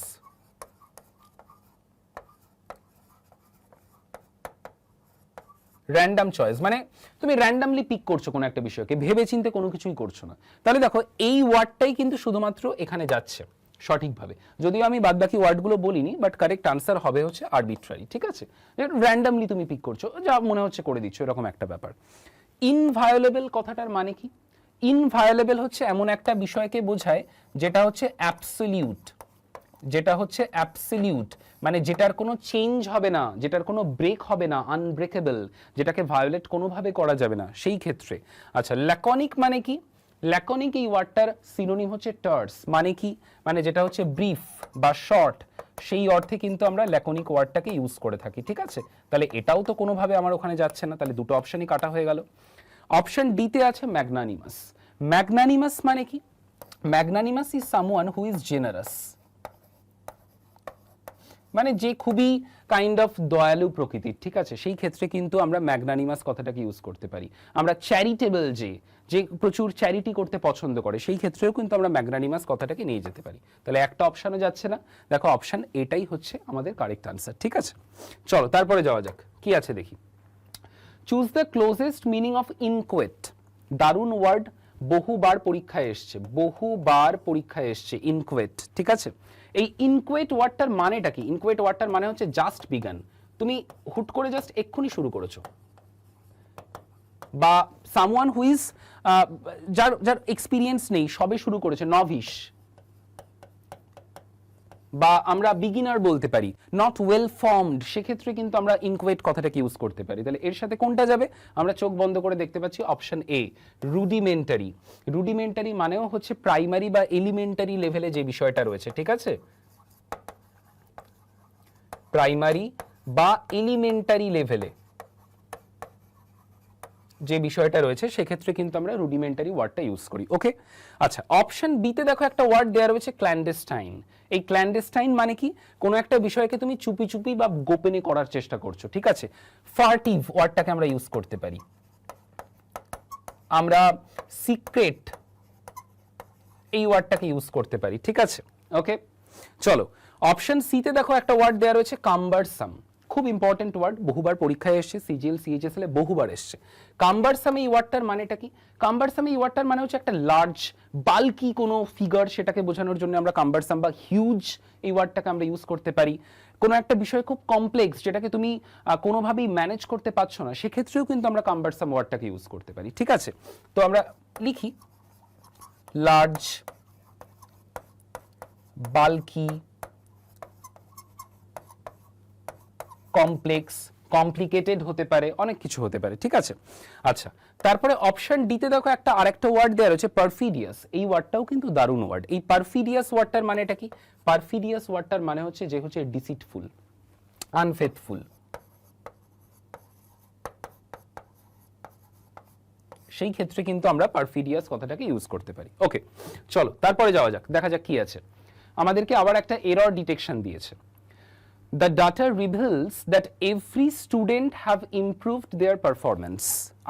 র্যান্ডম চয়েস মানে তুমি র্যান্ডামলি পিক করছো কোনো একটা বিষয়কে, ভেবে চিন্তে কোনো কিছুই করছো না। তাহলে দেখো এই ওয়ার্ডটাই কিন্তু শুধুমাত্র এখানে যাচ্ছে সঠিকভাবে, যদিও আমি বাদবাকি ওয়ার্ডগুলো বলিনি, বাট কারেক্ট আনসার হবে হচ্ছে আরবিট্রারি। ঠিক আছে, র্যান্ডামলি তুমি পিক করছো, যা মনে হচ্ছে করে দিচ্ছ, এরকম একটা ব্যাপার। ইনভায়োলেবল কথাটার মানে কি? ইনভায়োলেবল হচ্ছে এমন একটা বিষয়কে বোঝায় যেটা হচ্ছে অ্যাবসলিউট, যেটা হচ্ছে অ্যাবসলিউট মানে যেটার কোনো চেঞ্জ হবে না, যেটার কোনো ব্রেক হবে না, আনব্রেকেবল, যেটাকে ভায়োলেট কোনোভাবে করা যাবে না, সেই ক্ষেত্রে। আচ্ছা, ল্যাকনিক মানে কি? ল্যাকনিক এই ওয়ার্ডটার সিনোনিম হচ্ছে টার্স। মানে কি? মানে যেটা হচ্ছে ব্রিফ বা শর্ট, সেই অর্থে কিন্তু আমরা ল্যাকনিক ওয়ার্ডটাকে ইউজ করে থাকি। ঠিক আছে, তাহলে এটাও তো কোনোভাবে আমার ওখানে যাচ্ছে না, তাহলে দুটো অপশনই কাটা হয়ে গেল। অপশন ডিতে আছে ম্যাগনানিমাস। ম্যাগনানিমাস মানে কি? Magnanimous is someone who is generous, মানে যে খুবই কাইন্ড অফ দয়ালু প্রকৃতির। ঠিক আছে, সেই ক্ষেত্রে কিন্তু আমরা ম্যাগনানিমাস কথাটাকে ইউজ করতে পারি। আমরা চ্যারিটেবল, যে যে প্রচুর চ্যারিটি করতে পছন্দ করে, সেই ক্ষেত্রেও কিন্তু আমরা ম্যাগনানিমাস কথাটাকে নিয়ে যেতে পারি। তাহলে একটা অপশানও যাচ্ছে না, দেখো অপশান এটাই হচ্ছে আমাদের কারেক্ট আনসার। ঠিক আছে, চলো তারপরে যাওয়া যাক, কি আছে দেখি। Choose the closest meaning of inchoate. দারুণ ওয়ার্ড, বহুবার পরীক্ষায় এসছে, বহুবার পরীক্ষায় এসছে ইনকোয়েট। ঠিক আছে, এই ইনকোয়েট ওয়ার্ডটার মানেটা কি? ইনকোয়েট ওয়ার্ডটার মানে হচ্ছে জাস্ট বিগান, তুমি হুট করে জাস্ট এক্ষুনি শুরু করেছো, বা সামওয়ান হু ইজ যার যার এক্সপিরিয়েন্স নেই, সবে শুরু করেছে, নভিশ, বা আমরা বিগিনার বলতে পারি, নট ওয়েল ফর্মড, সেক্ষেত্রে কিন্তু আমরা ইনকোয়েট কথাটাকে ইউজ করতে পারি। তাহলে এর সাথে কোনটা যাবে? আমরা চোখ বন্ধ করে দেখতে পাচ্ছি অপশন এ, রুডিমেন্টারি। রুডিমেন্টারি মানেও হচ্ছে প্রাইমারি বা এলিমেন্টারি লেভেলে যে বিষয়টা রয়েছে। ঠিক আছে, প্রাইমারি বা এলিমেন্টারি লেভেলে যে বিষয়টা রয়েছে, সেক্ষেত্রে কিন্তু আমরা রুডিমেন্টারি ওয়ার্ডটা ইউজ করি। ওকে, আচ্ছা, অপশন বিতে দেখো একটা ওয়ার্ড দেওয়া রয়েছে ক্ল্যান্ডেস্টাইন। এই ক্ল্যান্ডেস্টাইন মানে কি? কোনো একটা বিষয়কে তুমি চুপি চুপি বা গোপনে করার চেষ্টা করছো। ঠিক আছে, ফার্টিভ ওয়ার্ডটাকে আমরা ইউজ করতে পারি, আমরা সিক্রেট এই ওয়ার্ডটাকে ইউজ করতে পারি। ঠিক আছে, ওকে, চলো অপশন সিতে দেখো একটা ওয়ার্ড দেওয়া রয়েছে কাম্বারসাম। খুব ইম্পর্টেন্ট ওয়ার্ড, বহুবার পরীক্ষায় এসছে, সিজিএল সিএইচএসএল এ বহুবার এসছে। কাম্বারসাম এই ওয়ার্ডটার মানেটা কি? কাম্বারসাম এই ওয়ার্ডটার মানে হচ্ছে একটা লার্জ বাল্কি কোনো ফিগার, সেটাকে বোঝানোর জন্য আমরা কাম্বারসাম বা হিউজ এই ওয়ার্ডটাকে আমরা ইউজ করতে পারি। কোনো একটা বিষয় খুব কমপ্লেক্স, যেটাকে তুমি কোনোভাবেই ম্যানেজ করতে পারছো না, সেক্ষেত্রেও কিন্তু আমরা কাম্বারসাম ওয়ার্ডটাকে ইউজ করতে পারি। ঠিক আছে, তো আমরা লিখি লার্জ, বাল্কি, কমপ্লেক্স, কমপ্লিকেটেড হতে পারে, অনেক কিছু হতে পারে। ঠিক আছে, আচ্ছা, তারপরে অপশন ডিতে দেখো একটা আরেকটা ওয়ার্ড দেওয়া রয়েছে পারফিডিয়াস। এই ওয়ার্ডটাও কিন্তু দারুণ ওয়ার্ড। এই পারফিডিয়াস ওয়ার্ডটার মানেটা কি? পারফিডিয়াস ওয়ার্ডটার মানে হচ্ছে যে হচ্ছে ডিসিটফুল, আনফেথফুল। সেই ক্ষেত্রে কিন্তু আমরা পারফিডিয়াস কথাটাকে ইউজ করতে পারি। ওকে, চলো তারপরে যাওয়া যাক, দেখা যাক কি আছে। আমাদেরকে আবার একটা এরর ডিটেকশন দিয়েছে। The data reveals that every student have improved their performance.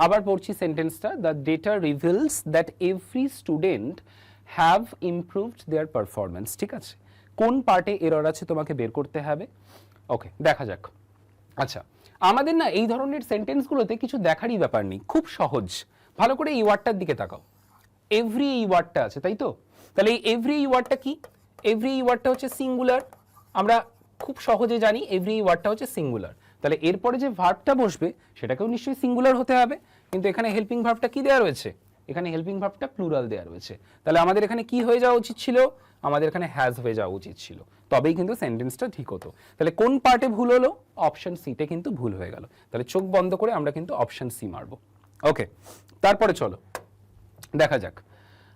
আবার পড়ছি সেন্টেন্সটা, the data reveals that every student have improved their performance. ঠিক আছে, কোন পার্টে এরর আছে তোমাকে বের করতে হবে। ওকে, দেখা যাক। আচ্ছা, আমাদের না এই ধরনের সেন্টেন্সগুলোতে কিছু দেখারই ব্যাপার নেই, খুব সহজ। ভালো করে এই ওয়ার্ডটার দিকে তাকাও, এভরি এই ওয়ার্ডটা আছে, তাই তো? তাহলে এই এভরি এই ওয়ার্ডটা কি? এভরি এই ওয়ার্ডটা হচ্ছে সিঙ্গুলার, আমরা খুব সহজে জানি এভরি ওয়ার্ডটা হচ্ছে সিঙ্গুলার। তাহলে এরপরে যে ভার্বটা বসবে সেটাকেও নিশ্চয়ই সিঙ্গুলার হতে হবে, কিন্তু এখানে হেল্পিং ভার্বটা কি দেওয়া রয়েছে? এখানে হেল্পিং ভার্বটা প্লুরাল দেওয়া রয়েছে, তাহলে আমাদের এখানে কি হয়ে যাওয়া উচিত ছিল, আমাদের এখানে হ্যাজ হয়ে যাওয়া উচিত ছিল, তবেই কিন্তু সেন্টেন্সটা ঠিক হতো। তাহলে কোন পার্টে ভুল হলো, অপশন সিতে কিন্তু ভুল হয়ে গেল। তাহলে চোখ বন্ধ করে আমরা কিন্তু অপশন সি মারবো। ওকে, তারপরে চলো দেখা যাক।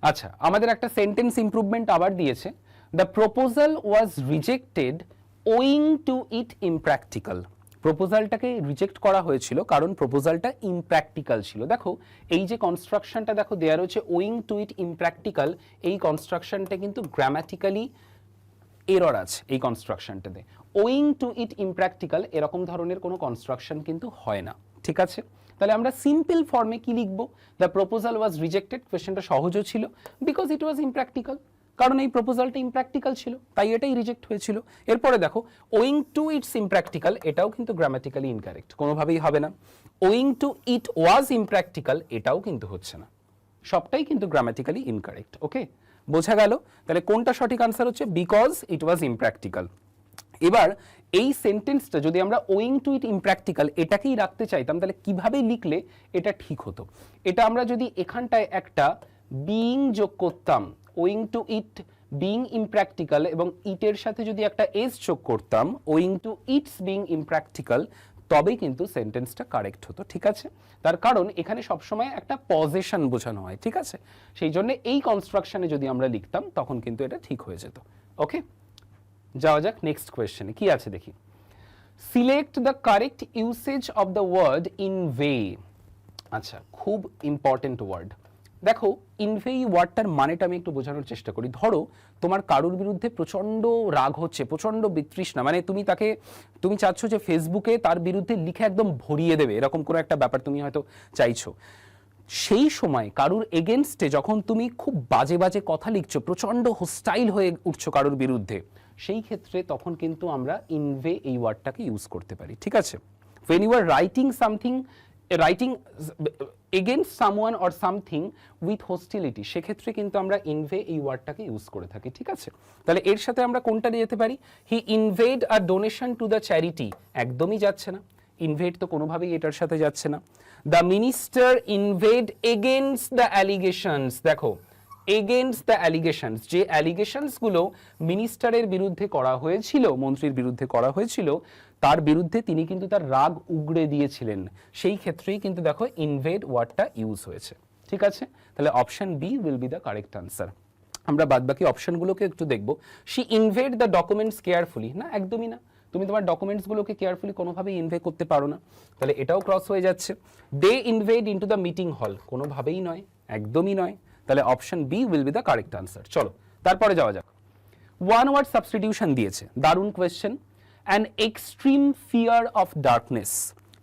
আচ্ছা, আমাদের একটা সেন্টেন্স ইমপ্রুভমেন্ট আবার দিয়েছে, the proposal was rejected owing to it impractical. প্রপোজালটাকে রিজেক্ট করা হয়েছিল কারণ প্রপোজালটা ইমপ্র্যাকটিক্যাল ছিল। দেখো এই যে কনস্ট্রাকশনটা দেখো দেয়া রয়েছে ওয়িং টু ইট ইমপ্র্যাকটিক্যাল, এই কনস্ট্রাকশনটা কিন্তু গ্রামাটিক্যালি এরর আছে এই কনস্ট্রাকশনটাতে। ওয়িং টু ইট ইমপ্র্যাকটিক্যাল এরকম ধরনের কোনো কনস্ট্রাকশন কিন্তু হয় না, ঠিক আছে। তাহলে আমরা সিম্পল ফর্মে কি লিখবো, দ্য প্রপোজাল ওয়াজ রিজেক্টেড, কোয়েশ্চেনটা সহজও ছিল, বিকজ ইট ওয়াজ ইমপ্র্যাকটিক্যাল, কারণ এই প্রপোজালটা ইমপ্র্যাকটিক্যাল ছিল তাই এটাই রিজেক্ট হয়েছিল। এরপরে দেখো ওয়িং টু ইটস ইমপ্র্যাকটিক্যাল, এটাও কিন্তু গ্রামাটিক্যালি ইনকারেক্ট, কোনোভাবেই হবে না। Owing to it was impractical, এটাও কিন্তু হচ্ছে না, সবটাই কিন্তু গ্রামাটিক্যালি ইনকারেক্ট। ওকে, বোঝা গেল? তাহলে কোনটা সঠিক আনসার হচ্ছে, বিকজ ইট ওয়াজ ইমপ্র্যাকটিক্যাল। এবার এই সেন্টেন্সটা যদি আমরা ওয়িং টু ইট ইমপ্র্যাকটিক্যাল এটাকেই রাখতে চাইতাম, তাহলে কিভাবে লিখলে এটা ঠিক হতো? এটা আমরা যদি এখানটায় একটা বিইং যোগ করতাম, owing to it being impractical, এবং ইটের সাথে যদি একটা এস যোগ করতাম, owing to its being impractical, তবেই কিন্তু সেন্টেন্সটা কারেক্ট হতো, ঠিক আছে। তার কারণ এখানে সবসময় একটা পজিশন বোঝানো হয়, ঠিক আছে। সেই জন্য এই কনস্ট্রাকশনে যদি আমরা লিখতাম তখন কিন্তু এটা ঠিক হয়ে যেত। ওকে, যাওয়া যাক নেক্সট কোয়েশ্চেনে কি আছে দেখি। Select the correct usage of the word inveigh. আচ্ছা, খুব ইম্পর্টেন্ট ওয়ার্ড। দেখো ইনভে ওয়ার্ডটার মানেটা আমি একটু বোঝানোর চেষ্টা করি। ধরো তোমার কারুর বিরুদ্ধে প্রচন্ড রাগ হচ্ছে, প্রচন্ড বিতৃষ্ণা, মানে তুমি চাচ্ছ যে ফেসবুকে তার বিরুদ্ধে লিখে একদম ভরিয়ে দেবে, এরকম কোনো একটা ব্যাপার তুমি হয়তো চাইছো। সেই সময় কারুর এগেনস্টে যখন তুমি খুব বাজে বাজে কথা লিখছো, প্রচন্ড হোস্টাইল হয়ে উঠছো কারুর বিরুদ্ধে, সেই ক্ষেত্রে তখন কিন্তু আমরা ইনভে এই ওয়ার্ডটাকে ইউজ করতে পারি, ঠিক আছে। when you are writing against someone or something with hostility, সেক্ষেত্রে কিন্তু আমরা ইনভে এই ওয়ার্ডটাকে ইউজ করে থাকি, ঠিক আছে। তাহলে এর সাথে আমরা কোনটা নিয়ে যেতে পারি, he inveighed a donation to the charity, একদমই যাচ্ছে না, ইনভেড তো কোনোভাবেই এটার সাথে যাচ্ছে না। The minister invade against the allegations, দেখো এগেইনস্ট দ্য অ্যালিগেশনস, যে অ্যালিগেশনসগুলো মিনিস্টারের বিরুদ্ধে করা হয়েছিল, মন্ত্রীর বিরুদ্ধে করা হয়েছিল, তার বিরুদ্ধে তিনি কিন্তু তার রাগ উগড়ে দিয়েছিলেন, সেই ক্ষেত্রেই কিন্তু দেখো ইনভেড ওয়ার্ডটা ইউজ হয়েছে, ঠিক আছে। তাহলে option B will be the correct answer. আমরা বাদবাকি অপশনগুলোকে একটু দেখব। She invade the documents carefully, না একদমই না, তুমি তোমার ডকুমেন্টসগুলোকে কেয়ারফুলি কোনোভাবেই ইনভে করতে পারো না, তাহলে এটাও ক্রস হয়ে যাচ্ছে। They invade into the meeting hall, কোনোভাবেই নয়, একদমই নয়, তাহলে option B will be the correct answer. চলো তারপরে যাওয়া যাক। ওয়ান ওয়ার্ড সাবস্টিটিউশন দিয়েছে, দারুণ question. An extreme fear of darkness,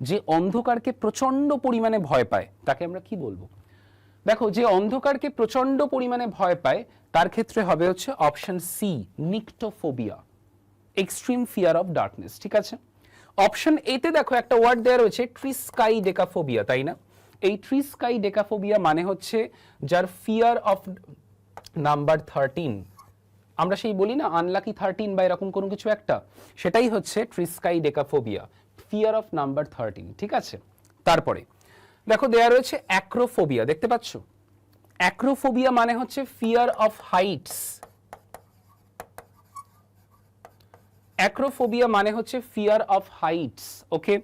যে অন্ধকারকে প্রচন্ড পরিমাণে ভয় পায় তাকে আমরা কি বলবো? দেখো যে অন্ধকারকে প্রচন্ড পরিমাণে ভয় পায় তার ক্ষেত্রে হবে হচ্ছে option C, nyctophobia, extreme fear of darkness, ঠিক আছে। অপশন এতে দেখো একটা ওয়ার্ড দেওয়া রয়েছে ট্রিস্কাই ডেকাফোবিয়া, তাই না? এই ট্রিস্কাই ডেকাফোবিয়া মানে হচ্ছে যার ফিয়ার অফ নাম্বার 13, আমরা সেই বলি না আনলাকি 13 বা এরকম কোনো কিছু একটা, সেটাই হচ্ছে ট্রিস্কাই ডেকাফোবিয়া, ফিয়ার অফ নাম্বার 13, ঠিক আছে। তারপরে দেখো দেয়া রয়েছে অ্যাক্রোফোবিয়া, দেখতে পাচ্ছ? অ্যাক্রোফোবিয়া মানে হচ্ছে ফিয়ার অফ হাইটস, অ্যাক্রোফোবিয়া মানে হচ্ছে ফিয়ার অফ হাইটস, ওকে।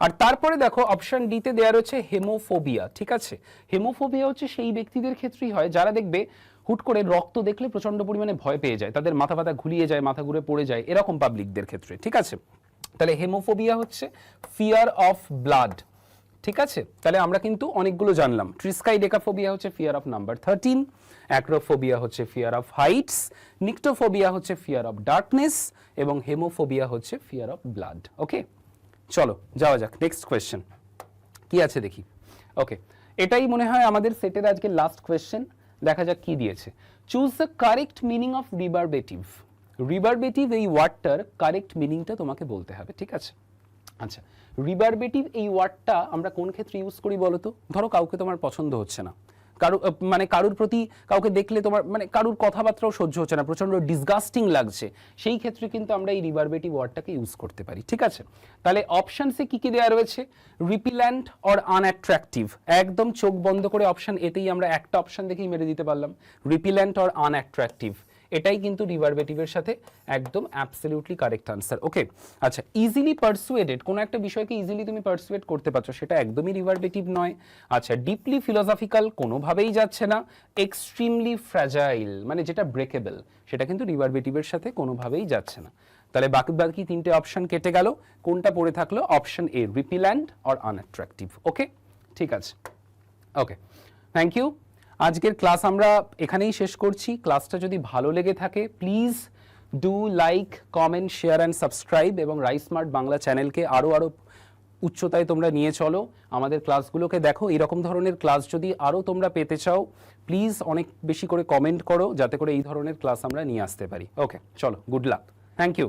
আর তারপরে দেখো অপশন ডি তে দেয়া রয়েছে হেমোফোবিয়া, ঠিক আছে। হেমোফোবিয়া হচ্ছে সেই ব্যক্তিদের ক্ষেত্রেই হয় যারা দেখবে হুট করে রক্ত দেখলে প্রচন্ড পরিমাণে ভয় পেয়ে যায়, তাদের মাথা ব্যথা ঘুরিয়ে যায়, মাথা ঘুরে পড়ে যায়, এরকম পাবলিকদের ক্ষেত্রে, ঠিক আছে। তাহলে হেমোফোবিয়া হচ্ছে ফিয়ার অফ ব্লাড, ঠিক আছে। তাহলে আমরা কিন্তু অনেকগুলো জানলাম। ট্রিস্কাই ডেকাফোবিয়া হচ্ছে ফিয়ার অফ নাম্বার 13, অ্যাক্রোফোবিয়া হচ্ছে ফিয়ার অফ হাইটস, নিকটোফোবিয়া হচ্ছে ফিয়ার অফ ডার্কনেস, এবং হেমোফোবিয়া হচ্ছে ফিয়ার অফ ব্লাড। ওকে, চলো যাওয়া যাক নেক্সট কোয়েশ্চেন কি আছে দেখি। ওকে, এটাই মনে হয় আমাদের সেটের আজকে লাস্ট কোয়েশ্চেন, দেখা যাক কি দিয়েছে। Choose the correct meaning of reverberative. Reverberative এই ওয়ার্ডটার কারেক্ট মিনিংটা তোমাকে বলতে হবে, ঠিক আছে। আচ্ছা, রিভারবেটিভ এই ওয়ার্ডটা আমরা কোন ক্ষেত্রে ইউজ করি বলো তো? ধরো কাউকে তোমার পছন্দ হচ্ছে না, মানে কারুর প্রতি কাউকে দেখলে তোমার মানে কারুর কথাবার্তাও সহ্য হচ্ছে না, প্রচন্ড ডিসগাস্টিং লাগছে, সেই ক্ষেত্রে কিন্তু আমরা এই রিভার্বেটিভ ওয়ার্ডটাকে ইউজ করতে পারি। ঠিক আছে, তাহলে অপশনসে কি কি দেওয়া রয়েছে? রিপিল্যান্ট অর আনঅ্যাট্রাকটিভ, একদম চোখ বন্ধ করে অপশন এতেই আমরা একটা অপশন দেখেই মেরে দিতে পারলাম, রিপিল্যান্ট অর আনঅ্যাট্রাকটিভ, এটাই কিন্তু রিভার্বেটিভের সাথে একদম অ্যাবসলিউটলি কারেক্ট আনসার। ওকে, আচ্ছা, ইজিলি পারসুয়েডেড, কোনো একটা বিষয়কে ইজিলি তুমি পারসুয়েড করতে পারছো, সেটা একদমই রিভার্বেটিভ নয়। আচ্ছা, ডিপলি ফিলোসফিক্যাল, কোনোভাবেই যাচ্ছে না। এক্সট্রিমলি ফ্র্যাজাইল, মানে যেটা ব্রেকেবল, সেটা কিন্তু রিভার্বেটিভের সাথে কোনোভাবেই যাচ্ছে না। তাহলে বাকি তিনটে অপশন কেটে গেল, কোনটা পড়ে থাকলো? Option A, repellent or unattractive. Okay, ঠিক আছে, ওকে, থ্যাংক ইউ। আজকের ক্লাস আমরা এখানেই শেষ করছি। ক্লাসটা যদি ভালো লেগে থাকে please do like, comment, share and subscribe, এবং রাইস স্মার্ট বাংলা চ্যানেলকে আরও উচ্চতায় তোমরা নিয়ে চলো, আমাদের ক্লাসগুলোকে দেখো। এরকম ধরনের ক্লাস যদি আরও তোমরা পেতে চাও প্লিজ অনেক বেশি করে কমেন্ট করো, যাতে করে এই ধরনের ক্লাস আমরা নিয়ে আসতে পারি। ওকে, চলো, গুড লাক, থ্যাংক ইউ।